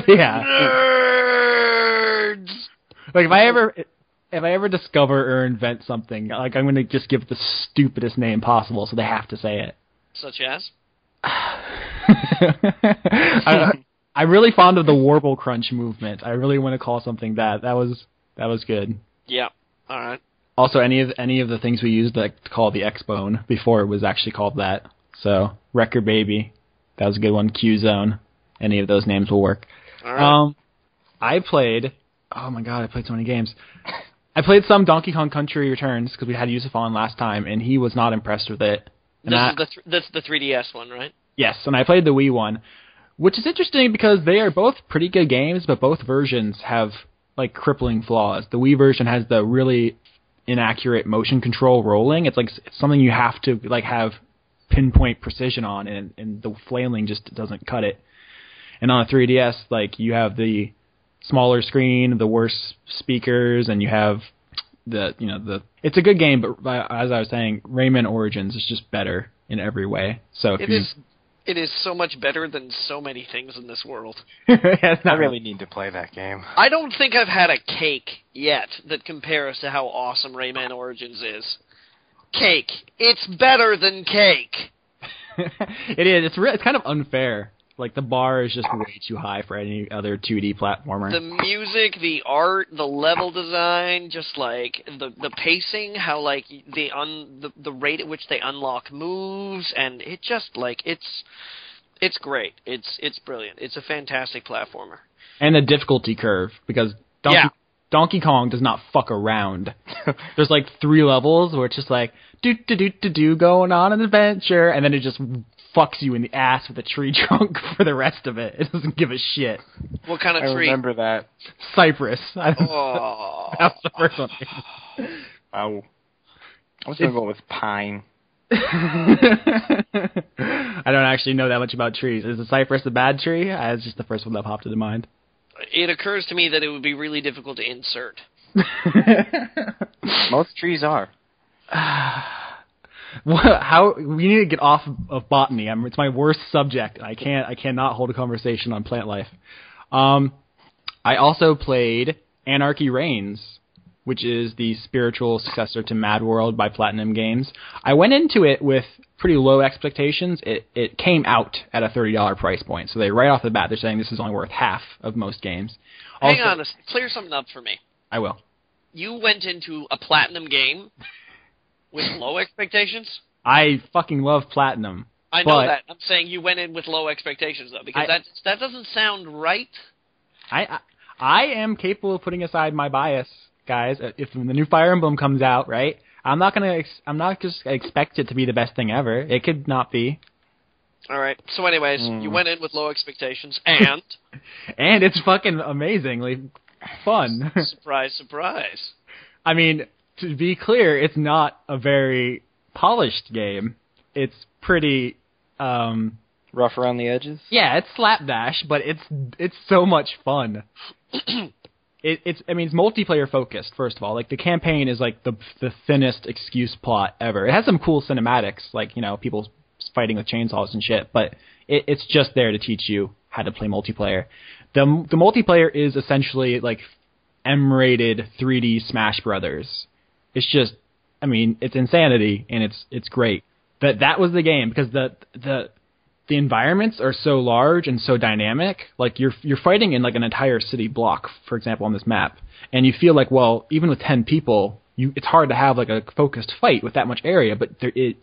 Yeah. Nerds! Like, if I ever discover or invent something, like, I'm going to just give it the stupidest name possible, so they have to say it. Such as? I'm really fond of the Warble Crunch movement. I really want to call something that. That was good. Yeah. All right. Also, any of the things we used to call the X-Bone before it was actually called that. So, Wrecker Baby. That was a good one. Q-Zone. Any of those names will work. All right. I played... Oh my god, I played so many games. I played some Donkey Kong Country Returns because we had Yusuf on last time, and he was not impressed with it. That's the 3DS one, right? Yes, and I played the Wii one, which is interesting because they are both pretty good games, but both versions have like crippling flaws. The Wii version has the really inaccurate motion control rolling. It's like it's something you have to like have pinpoint precision on, and the flailing just doesn't cut it. And on a 3DS, like you have the smaller screen, the worse speakers, and you have it's a good game, but as I was saying, Rayman Origins is just better in every way. So it is so much better than so many things in this world. I really need to play that game. I don't think I've had a cake yet that compares to how awesome Rayman Origins is. Cake. It's better than cake. It is. It's kind of unfair. Like, the bar is just way too high for any other 2D platformer. The music, the art, the level design, just, like, the pacing, how, like, the rate at which they unlock moves, and it just, like, it's great. It's brilliant. It's a fantastic platformer. And the difficulty curve, because Donkey Kong does not fuck around. There's, like, 3 levels where it's just like, do going on an adventure, and then it just fucks you in the ass with a tree trunk for the rest of it. It doesn't give a shit. What kind of tree? I remember that. Cypress. Oh. That was the first one. Wow. I was going to go with pine. I don't actually know that much about trees. Is a cypress a bad tree? It's just the first one that popped into mind. It occurs to me that it would be really difficult to insert. Most trees are. How we need to get off of botany. It's my worst subject. I cannot hold a conversation on plant life. I also played Anarchy Reigns, which is the spiritual successor to Mad World by Platinum Games. I went into it with pretty low expectations. It came out at a $30 price point, so right off the bat they're saying this is only worth half of most games. Hang on, clear something up for me. I will. You went into a Platinum game with low expectations? I fucking love Platinum. I know that. I'm saying you went in with low expectations, though, because that doesn't sound right. I am capable of putting aside my bias, guys. If the new Fire Emblem comes out, right, I'm not just expect it to be the best thing ever. It could not be. All right. So anyways, you went in with low expectations, and... and it's fucking amazingly fun. Surprise, surprise. I mean, to be clear, it's not a very polished game. It's pretty rough around the edges. Yeah, it's slapdash, but it's so much fun. It's multiplayer focused. First of all, like the campaign is like the thinnest excuse plot ever. It has some cool cinematics, like people fighting with chainsaws and shit, but it's just there to teach you how to play multiplayer. The multiplayer is essentially like M-rated 3D Smash Brothers. It's just, it's insanity, and it's great. That was the game, because the environments are so large and so dynamic. Like you're fighting in like an entire city block, for example, on this map, and you feel like, well, even with 10 people, it's hard to have like a focused fight with that much area, but it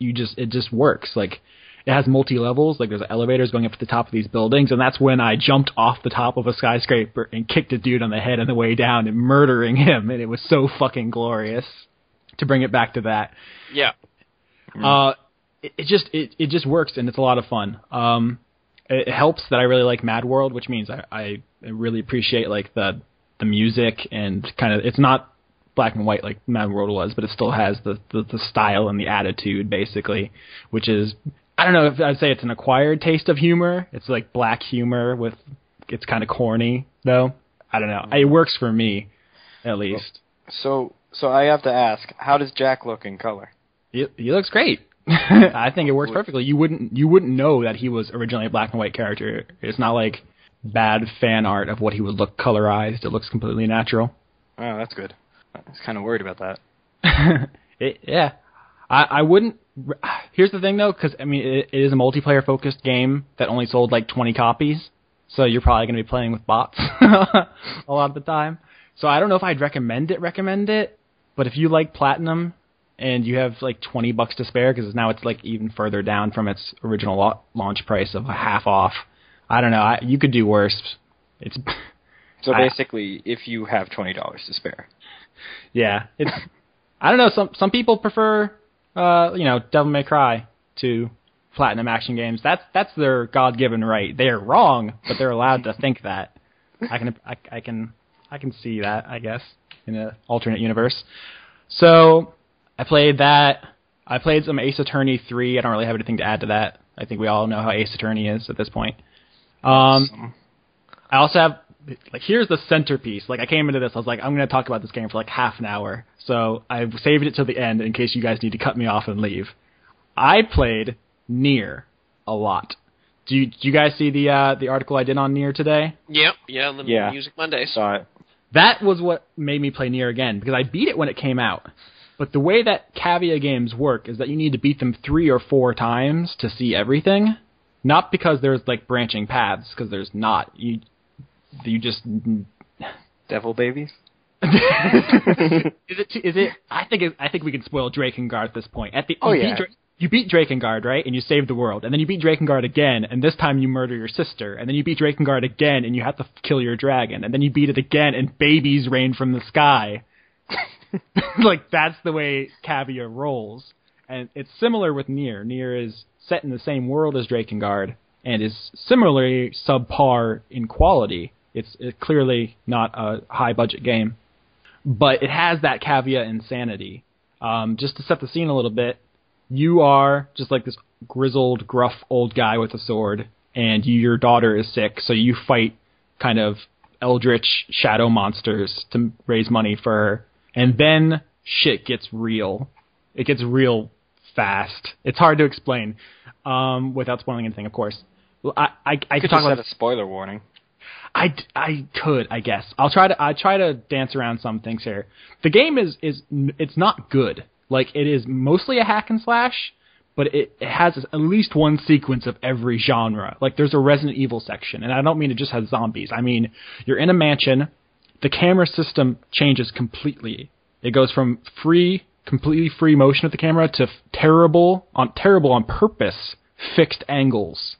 just works. Like it has multi-levels, like there's elevators going up to the top of these buildings, and that's when I jumped off the top of a skyscraper and kicked a dude on the head on the way down and murdering him, and it was so fucking glorious. To bring it back to that. Yeah. It just works, and it's a lot of fun. It helps that I really like Mad World, which means I really appreciate like the music, and kind of, it's not black and white like Mad World was, but it still has the style and the attitude, basically, which is, I don't know if I'd say it's an acquired taste of humor. It's like black humor it's kind of corny, though. I don't know. It works for me, at least. So I have to ask, how does Jack look in color? He looks great. I think it works perfectly. You wouldn't know that he was originally a black and white character. It's not like bad fan art of what he would look colorized. It looks completely natural. Oh, that's good. I was kind of worried about that. Yeah. I wouldn't... Here's the thing, though, because, it is a multiplayer-focused game that only sold like 20 copies, so you're probably going to be playing with bots a lot of the time. So I don't know if I'd recommend it, but if you like Platinum, and you have like $20 to spare because now it's like even further down from its original launch price of half off. I don't know. You could do worse. It's so basically, if you have $20 to spare. Yeah, it's. I don't know. Some people prefer, Devil May Cry to Platinum action games. That's their God-given right. They're wrong, but they're allowed to think that. I can see that, I guess, in an alternate universe. So I played that. I played some Ace Attorney 3. I don't really have anything to add to that. I think we all know how Ace Attorney is at this point. Awesome. I also have, here's the centerpiece. I came into this, I was like, I'm going to talk about this game for half an hour. So I've saved it till the end in case you guys need to cut me off and leave. I played Nier a lot. Do you guys see the article I did on Nier today? Yep, the Music Monday. Saw it. That was what made me play Nier again, because I beat it when it came out. But the way that Cavia games work is that you need to beat them 3 or 4 times to see everything. Not because there's branching paths, because there's not. You just devil babies. Is it? I think we can spoil Drakengard at this point. You beat Drakengard, right? And you save the world. And then you beat Drakengard again, and this time you murder your sister. And then you beat Drakengard again, and you have to kill your dragon. And then you beat it again, and babies rain from the sky. That's the way Cavia rolls. And it's similar with Nier. Nier is set in the same world as Drakengard, and is similarly subpar in quality. It's clearly not a high-budget game. But it has that Cavia insanity. Just to set the scene a little bit, you are just this grizzled, gruff old guy with a sword, and your daughter is sick, so you fight kind of eldritch shadow monsters to raise money for her. And then shit gets real. It gets real fast. It's hard to explain without spoiling anything, of course. I could talk about a spoiler warning. I could, I guess. I'll try to dance around some things here. The game is it's not good. It is mostly a hack and slash, but it has at least one sequence of every genre. There's a Resident Evil section, and I don't mean it just has zombies. I mean, you're in a mansion, the camera system changes completely. It goes from completely free motion of the camera to terrible on purpose fixed angles,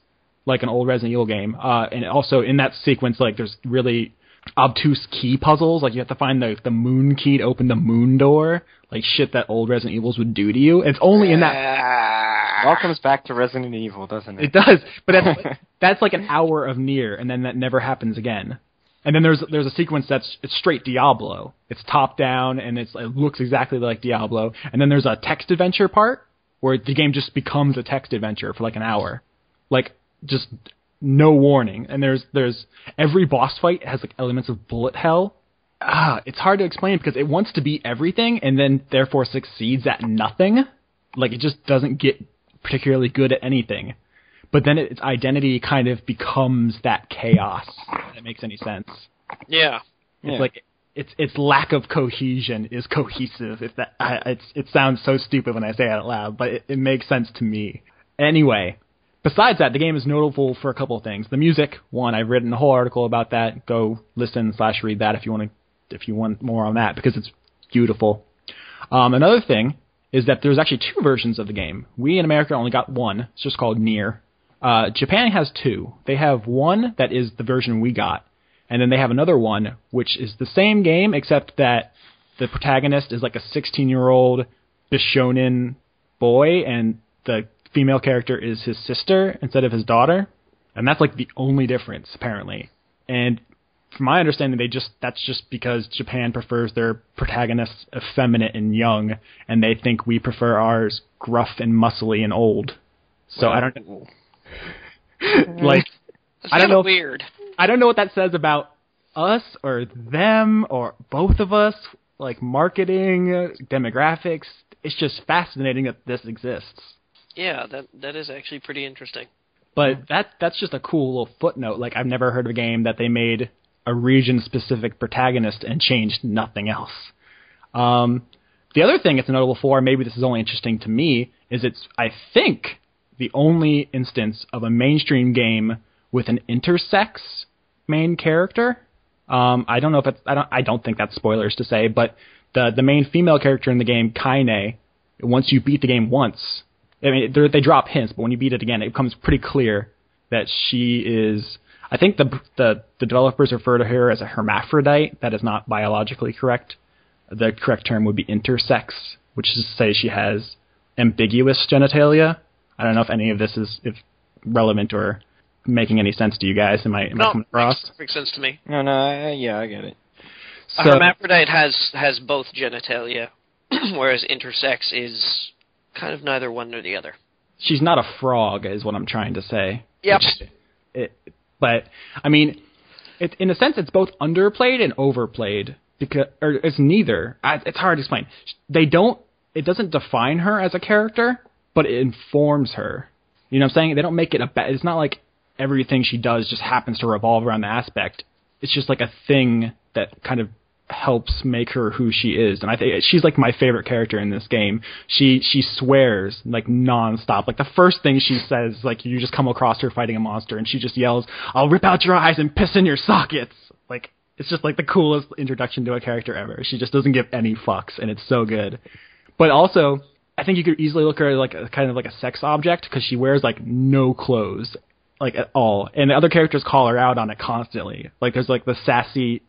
like an old Resident Evil game. And also in that sequence, there's really obtuse key puzzles. You have to find the moon key to open the moon door. Shit that old Resident Evils would do to you. It's only in that. It all comes back to Resident Evil, doesn't it? It does, but that's an hour of Nier, and then that never happens again. And then there's a sequence it's straight Diablo. It's top down, and it looks exactly like Diablo. And then there's a text adventure part where the game just becomes a text adventure for an hour, just no warning. And there's every boss fight has elements of bullet hell. It's hard to explain because it wants to be everything and then therefore succeeds at nothing. It just doesn't get particularly good at anything. But then its identity kind of becomes that chaos. If that makes any sense. Yeah. It's its lack of cohesion is cohesive. It sounds so stupid when I say it out loud, but it makes sense to me. Anyway, besides that, the game is notable for a couple of things. The music, one, I've written a whole article about that. Go listen/read that if you want more on that, because it's beautiful. Another thing is that there's actually 2 versions of the game. We in America only got one. It's just called Nier. Japan has 2. They have one that is the version we got, and then they have another one which is the same game except that the protagonist is a 16-year-old Bishonen boy, and the female character is his sister instead of his daughter, and that's the only difference apparently. And from my understanding, that's just because Japan prefers their protagonists effeminate and young, and they think we prefer ours gruff and muscly and old. So I don't I don't know. Weird. I don't know what that says about us or them or both of us. Marketing, demographics. It's just fascinating that this exists. Yeah, that is actually pretty interesting. But that's just a cool little footnote. I've never heard of a game that they made a region-specific protagonist and changed nothing else. The other thing it's notable for, maybe this is only interesting to me, is it's, I think, the only instance of a mainstream game with an intersex main character. I don't know if it's, I don't think that's spoilers to say, but the main female character in the game, Kaine, once you beat the game once, I mean, they drop hints, but when you beat it again, it becomes pretty clear that she is. I think the developers refer to her as a hermaphrodite. That is not biologically correct. The correct term would be intersex, which is to say she has ambiguous genitalia. I don't know if any of this is relevant or making any sense to you guys. Am I coming across? Makes sense to me. No, yeah, I get it. A hermaphrodite has both genitalia, whereas intersex is kind of neither one nor the other. She's not a frog, is what I'm trying to say. Yep. But I mean, in a sense, it's both underplayed and overplayed or it's neither. It's hard to explain. It doesn't define her as a character, but it informs her. You know what I'm saying? They don't make it it's not like everything she does just happens to revolve around the aspect. It's just like a thing that kind of helps make her who she is. And I think she's like my favorite character in this game. She swears like nonstop. Like the first thing she says, like you just come across her fighting a monster and she just yells, "I'll rip out your eyes and piss in your sockets." Like it's just like the coolest introduction to a character ever. She just doesn't give any fucks and it's so good. But also, I think you could easily look at her like a kind of like a sex object because she wears like no clothes like at all. And the other characters call her out on it constantly. Like there's like the sassy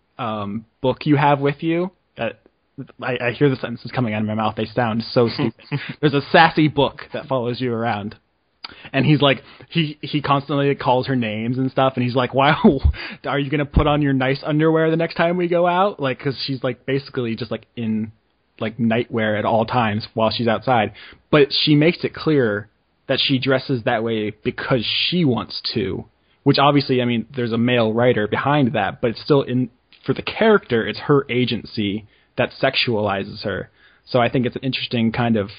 book you have with you. I hear the sentences coming out of my mouth. They sound so stupid. There's a sassy book that follows you around. And he's like, he constantly calls her names and stuff. And he's like, wow, are you going to put on your nice underwear the next time we go out? Like, cause she's like basically just like in like nightwear at all times while she's outside. But she makes it clear that she dresses that way because she wants to, which obviously, I mean, there's a male writer behind that, but it's still for the character, it's her agency that sexualizes her. So I think it's an interesting kind of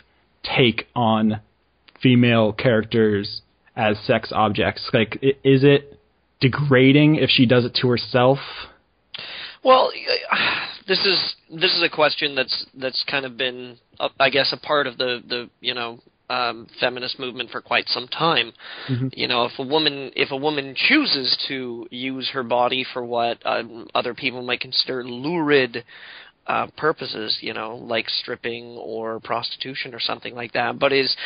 take on female characters as sex objects. Like, is it degrading if she does it to herself? Well, this is a question that's kind of been, I guess, a part of the feminist movement for quite some time. Mm-hmm. You know, if a woman chooses to use her body for what other people might consider lurid purposes, you know, like stripping or prostitution or something like that, but is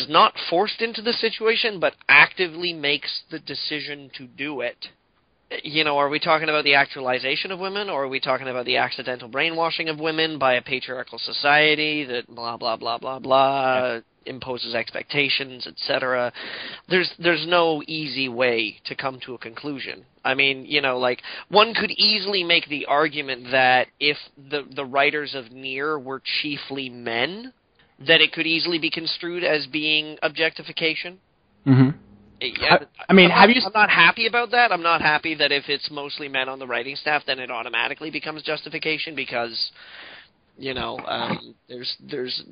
not forced into the situation, but actively makes the decision to do it. You know, are we talking about the actualization of women, or are we talking about the accidental brainwashing of women by a patriarchal society that blah, blah, blah, blah, blah, imposes expectations, etc.? There's no easy way to come to a conclusion. I mean, you know, like, one could easily make the argument that if the writers of Nier were chiefly men, that it could easily be construed as being objectification. Mm-hmm. Yeah, I'm not happy about that. I'm not happy that if it's mostly men on the writing staff, then it automatically becomes justification because, you know, there's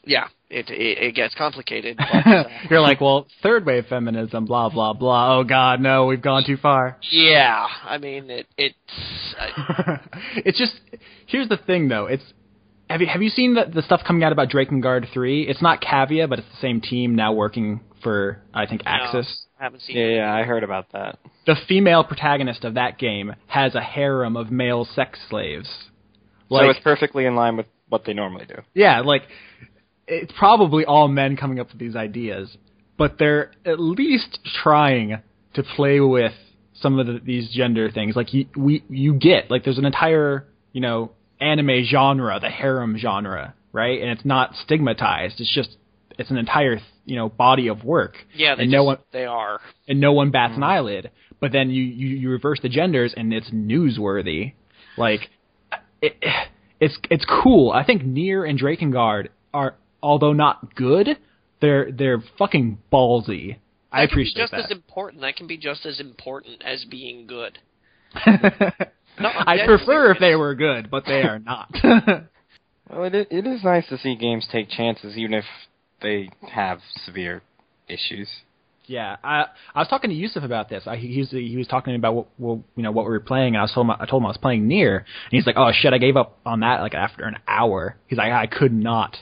yeah, it gets complicated. But, you're like, well, third wave feminism, blah blah blah. Oh God, no, we've gone too far. Yeah, I mean it's it's just, here's the thing though. Have you seen the stuff coming out about Drakengard 3? It's not Cavia, but it's the same team now working for, I think, Axis. No, I haven't seen it. Yeah, I heard about that. The female protagonist of that game has a harem of male sex slaves. So it's perfectly in line with what they normally do. Yeah, like, it's probably all men coming up with these ideas, but they're at least trying to play with some of these gender things. Like, you get, like, there's an entire, you know, anime genre, the harem genre, right? And it's not stigmatized. It's an entire, you know, body of work. Yeah, they are. And no one bats an eyelid. But then you reverse the genders and it's newsworthy. Like, it's cool. I think Nier and Drakengard are, although not good, they're fucking ballsy. I appreciate that. That can be just as important as being good. No, I'd prefer if they were good, but they are not. Well, it is nice to see games take chances, even if they have severe issues. Yeah, I was talking to Yusuf about this. He was talking about what we were playing, and I told him I was playing Nier, and he's like, "Oh shit, I gave up on that like after an hour." He's like, "I could not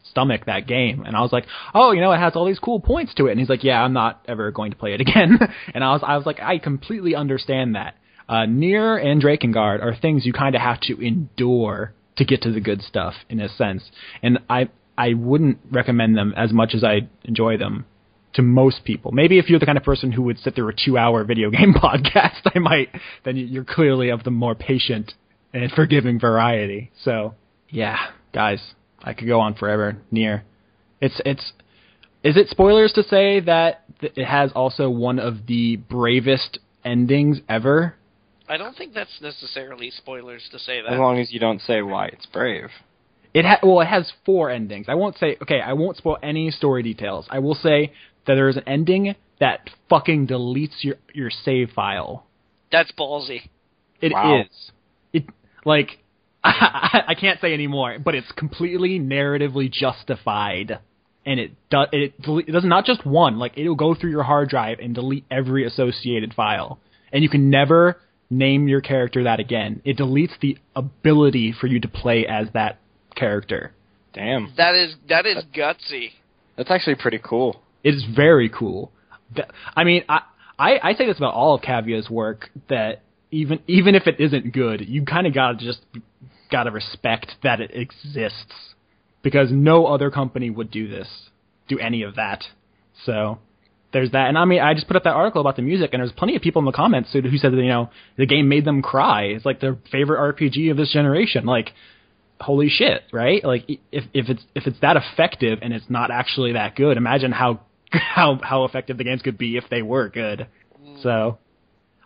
stomach that game," and I was like, "Oh, you know, it has all these cool points to it," and he's like, "Yeah, I'm not ever going to play it again." And I was like, I completely understand that. Nier and Drakengard are things you kind of have to endure to get to the good stuff, in a sense. And I wouldn't recommend them as much as I enjoy them to most people. Maybe if you're the kind of person who would sit through a 2-hour video game podcast, then you're clearly of the more patient and forgiving variety. So, yeah, guys, I could go on forever. Nier. Is it spoilers to say that it has also one of the bravest endings ever? I don't think that's necessarily spoilers to say that. As long as you don't say why it's brave. It has 4 endings. I won't spoil any story details. I will say that there is an ending that fucking deletes your save file. That's ballsy. It Wow. is. I can't say anymore, but it's completely narratively justified. And it does not just one. Like, it'll go through your hard drive and delete every associated file. And you can never name your character that again. It deletes the ability for you to play as that character. Damn. That is gutsy. That's actually pretty cool. It is very cool. I mean, I say this about all of Cavia's work, that even if it isn't good, you kind of gotta respect that it exists, because no other company would do any of that. So there's that. And I mean, I just put up that article about the music, and there's plenty of people in the comments who said that, the game made them cry. It's like their favorite RPG of this generation. Like, holy shit, right? Like, if it's that effective and it's not actually that good, imagine how effective the games could be if they were good. So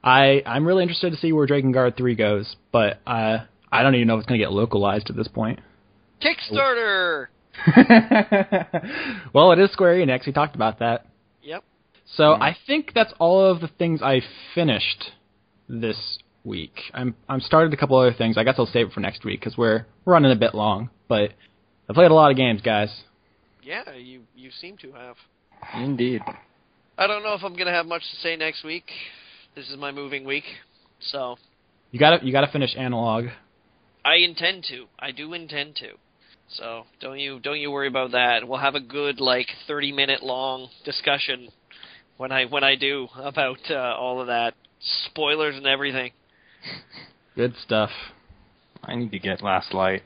I'm really interested to see where Drakengard 3 goes, but I don't even know if it's going to get localized at this point. Kickstarter! Well, it is Square Enix. We talked about that. Yep. So I think that's all of the things I finished this week. I'm started a couple other things. I guess I'll save it for next week because we're running a bit long. But I played a lot of games, guys. Yeah, you seem to have. Indeed. I don't know if I'm gonna have much to say next week. This is my moving week, so you gotta finish Analog. I intend to. I do intend to. So don't you worry about that. We'll have a good 30-minute long discussion when I do about all of that, spoilers and everything. Good stuff. I need to get Last Light.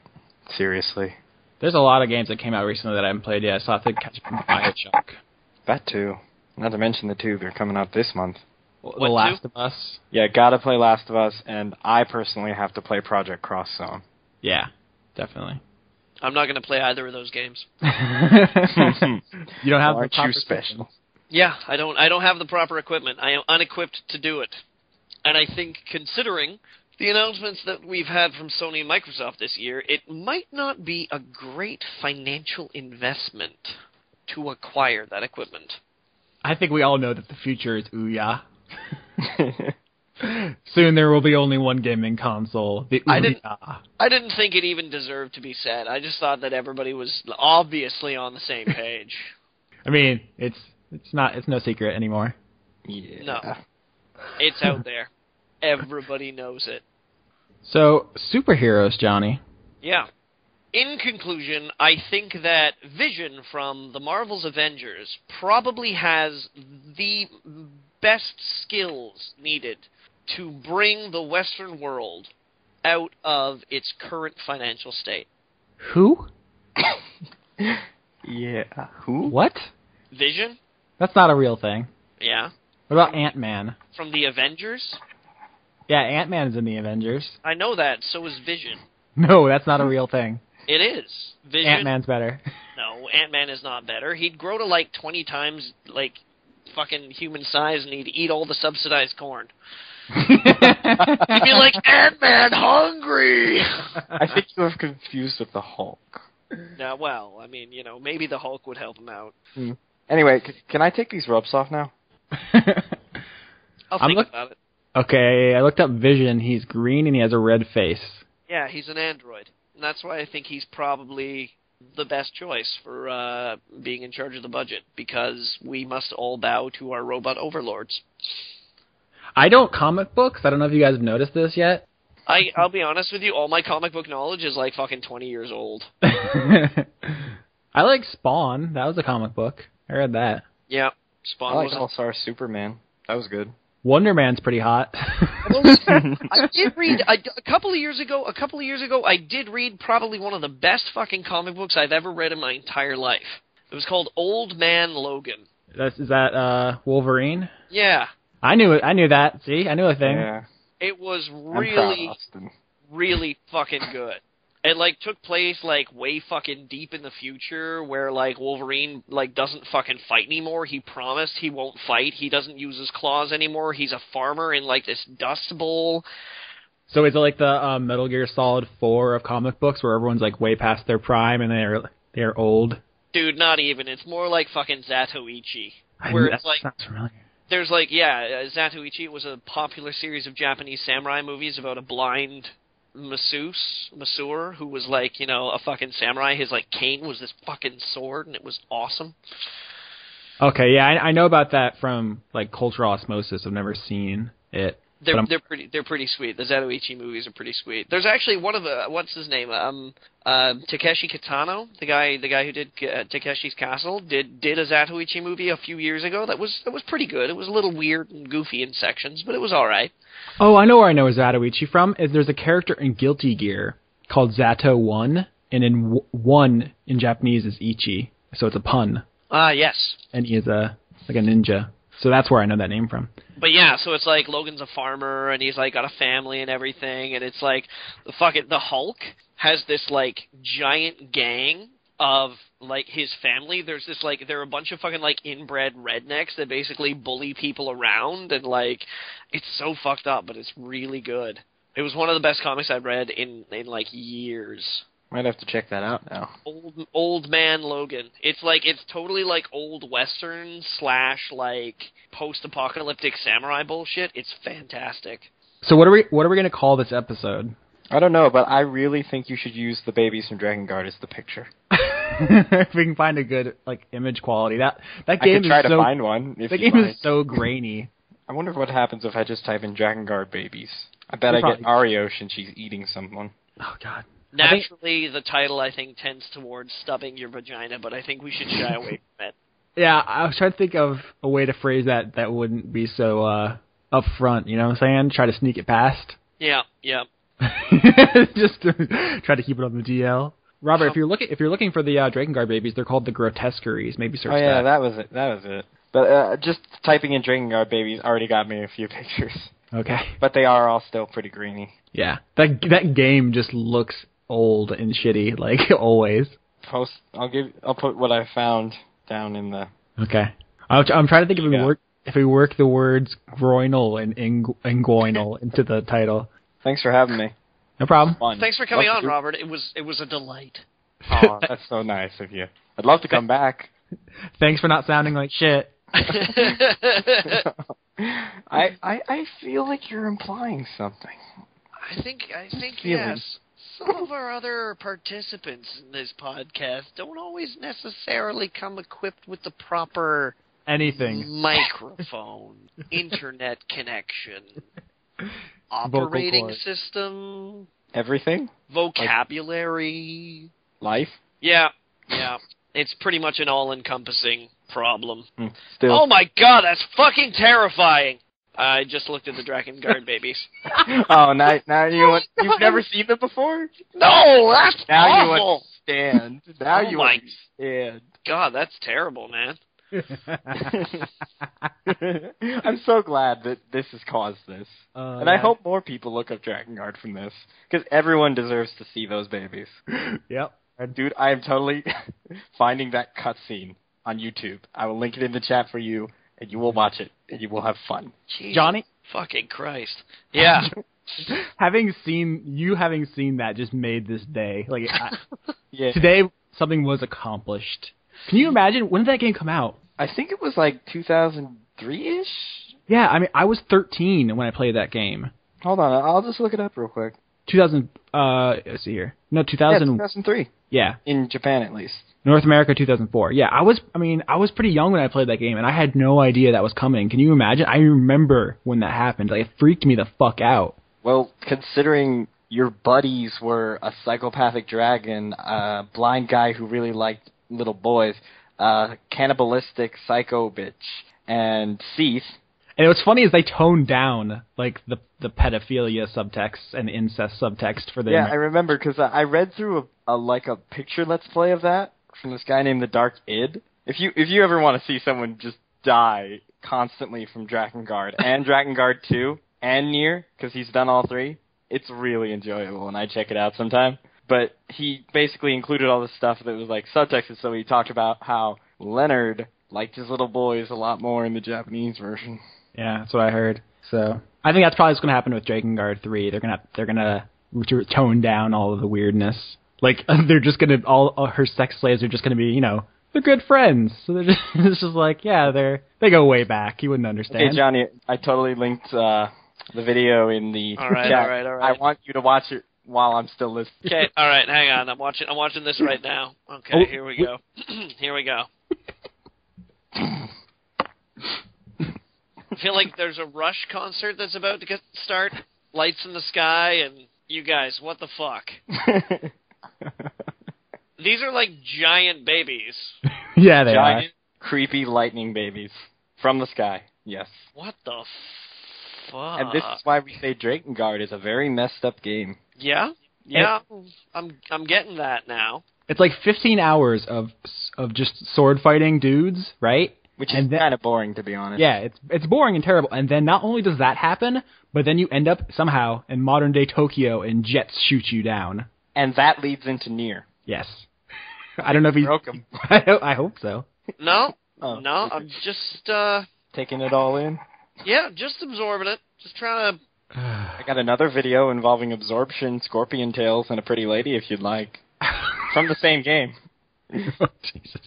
Seriously. There's a lot of games that came out recently that I haven't played yet, so I have to catch up on BioShock. That too. Not to mention the 2 that are coming out this month. The Last of Us. Yeah, gotta play Last of Us, and I personally have to play Project Cross Zone. Yeah, definitely. I'm not going to play either of those games. You don't have the proper special? Yeah, I don't have the proper equipment. I am unequipped to do it. And I think, considering the announcements that we've had from Sony and Microsoft this year, it might not be a great financial investment to acquire that equipment. I think we all know that the future is Ouya. Soon there will be only one gaming console, the Ouya. I didn't think it even deserved to be said. I just thought that everybody was obviously on the same page. I mean, it's no secret anymore. Yeah. No. It's out there. Everybody knows it. So, superheroes, Johnny. Yeah. In conclusion, I think that Vision from the Marvel's Avengers probably has the best skills needed to bring the Western world out of its current financial state. Who? Yeah. Who? What? Vision? That's not a real thing. Yeah. What about Ant-Man? From the Avengers? Yeah, Ant-Man is in the Avengers. I know that, so is Vision. No, that's not a real thing. It is. Vision. Ant-Man's better. No, Ant-Man is not better. He'd grow to 20 times fucking human size, and he'd eat all the subsidized corn. He'd be like, Ant-Man hungry! I think you have confused with the Hulk. Now, well, I mean, maybe the Hulk would help him out. Anyway, can I take these ropes off now? I'll think about it. Okay, I looked up Vision. He's green and he has a red face. Yeah, he's an android. And that's why I think he's probably the best choice for being in charge of the budget, because we must all bow to our robot overlords. I don't comic books. I don't know if you guys have noticed this yet. I'll be honest with you, all my comic book knowledge is fucking 20 years old. I like Spawn. That was a comic book. I read that. Yeah, Spawn I like was All-Star Superman. That was good. Wonder Man's pretty hot. I did read a couple of years ago. I did read probably one of the best fucking comic books I've ever read in my entire life. It was called Old Man Logan. Is that Wolverine? Yeah. I knew it. I knew that. See, I knew a thing. Yeah. It was I'm proud, really, Austin. really fucking good. It, like, took place, like, way fucking deep in the future, where, like, Wolverine, like, doesn't fucking fight anymore. He promised he won't fight. He doesn't use his claws anymore. He's a farmer in, like, this dust bowl. So is it like the Metal Gear Solid 4 of comic books, where everyone's, like, way past their prime and they're old? Dude, not even. It's more like fucking Zatoichi. Where it's like, sounds familiar. there's, like, yeah, Zatoichi was a popular series of Japanese samurai movies about a blind masseur who was like, you know, a fucking samurai. His like cane was this fucking sword, and it was awesome. Okay, yeah, I know about that from like cultural osmosis. I've never seen it. They're pretty sweet. The Zatoichi movies are pretty sweet. There's actually one of the what's his name? Takeshi Kitano, the guy who did Takeshi's Castle, did a Zatoichi movie a few years ago. That was pretty good. It was a little weird and goofy in sections, but it was all right. Oh, I know where I know Zatoichi from. Is there's a character in Guilty Gear called Zato 1, and in 1 in Japanese is Ichi, so it's a pun. Ah, yes. And he is like a ninja. So that's where I know that name from. But yeah, so it's like Logan's a farmer and he's like got a family and everything, and it's like the Hulk has this like giant gang of like his family. There's this like there are a bunch of fucking like inbred rednecks that basically bully people around, and like it's so fucked up, but it's really good. It was one of the best comics I've read in like years. Might have to check that out now. Old Man Logan. It's totally like old western / like post-apocalyptic samurai bullshit. It's fantastic. So what are we going to call this episode? I don't know, but I really think you should use the babies from Dragon Guard as the picture. If we can find a good like image quality, that game I could try is to find one. The game is so grainy. I wonder what happens if I just type in Dragon Guard babies. I bet I get Ariosh and she's eating someone. Oh God. Naturally, the title, I think, tends towards stubbing your vagina, but I think we should shy away from it. Yeah, I was trying to think of a way to phrase that wouldn't be so upfront, you know what I'm saying? Try to sneak it past. Yeah. Just to try to keep it on the DL. Robert, if you're looking for the Dragon Guard babies, they're called the Grotesqueries. Maybe search that. Oh yeah, that was it. But just typing in Dragon Guard babies already got me a few pictures. Okay. But they are all still pretty grainy. Yeah. That game just looks old and shitty, like always. I'll put what I found down in the. Okay. I'm trying to think if we work the words groinal and inguinal into the title. Thanks for having me. No problem. Thanks for coming on, Robert. It was a delight. Oh, that's so nice of you. I'd love to come back. Thanks for not sounding like shit. I feel like you're implying something. I think yes. Some of our other participants in this podcast don't always necessarily come equipped with the proper microphone, internet connection, operating system, everything, vocabulary, life. Yeah. It's pretty much an all-encompassing problem. Still. Oh my God, that's fucking terrifying! I just looked at the Dragon Guard babies. Oh, now you've never seen them before? No, that's awful. You understand. Now you understand. God, that's terrible, man. I'm so glad that this has caused this. And I hope more people look up Dragon Guard from this. Because everyone deserves to see those babies. Yep. And dude, I am totally finding that cutscene on YouTube. I will link it in the chat for you. And you will watch it, and you will have fun. Jesus Johnny? Fucking Christ. Yeah. having seen that just made this day. Like, yeah. Today, something was accomplished. Can you imagine? When did that game come out? I think it was like 2003-ish? Yeah, I mean, I was 13 when I played that game. Hold on, I'll just look it up real quick. 2000, let's see here. No, 2000. Yeah, 2003. Yeah. In Japan, at least. North America, 2004. Yeah, I was pretty young when I played that game, and I had no idea that was coming. Can you imagine? I remember when that happened. Like, it freaked me the fuck out. Well, considering your buddies were a psychopathic dragon, a blind guy who really liked little boys, cannibalistic psycho bitch, and Seath. And what's funny is they toned down like the pedophilia subtext and incest subtext for the. Yeah, I remember because I read through a picture Let's Play of that from this guy named the Dark Id. If you ever want to see someone just die constantly from Drakengard and Drakengard 2 and Nier, because he's done all three, it's really enjoyable, and I check it out sometime. But he basically included all this stuff that was like subtexted, so he talked about how Leonard liked his little boys a lot more in the Japanese version. Yeah, that's what I heard. So I think that's probably what's going to happen with Drakengard 3. They're gonna tone down all of the weirdness. Like they're just gonna all her sex slaves are just gonna be, they're good friends. So they're just it's just like, yeah, they go way back. You wouldn't understand. Hey Johnny, I totally linked the video in the all right. I want you to watch it while I'm still listening. Okay, all right, hang on. I'm watching this right now. Okay, here we go. Here we go. I feel like there's a Rush concert that's about to start. Lights in the sky, and you guys, what the fuck? These are like giant babies. Yeah, they are. Giant, creepy lightning babies from the sky. Yes. What the fuck? And this is why we say Drakengard is a very messed up game. Yeah, I'm getting that now. It's like 15 hours of just sword fighting dudes, right? Which is kind of boring, to be honest. Yeah, it's boring and terrible. And then not only does that happen, but then you end up somehow in modern-day Tokyo and jets shoot you down. And that leads into Nier. Yes. I don't know if he broke him. I hope so. No, Oh. no, I'm just... taking it all in? Yeah, just absorbing it. Just trying to... I got another video involving absorption, scorpion tails, and a pretty lady, if you'd like. From the same game. Oh, Jesus.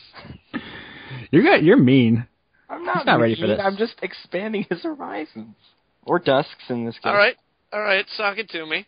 You're mean. I'm not ready for this. I'm just expanding his horizons. Or dusks in this case. All right, sock it to me.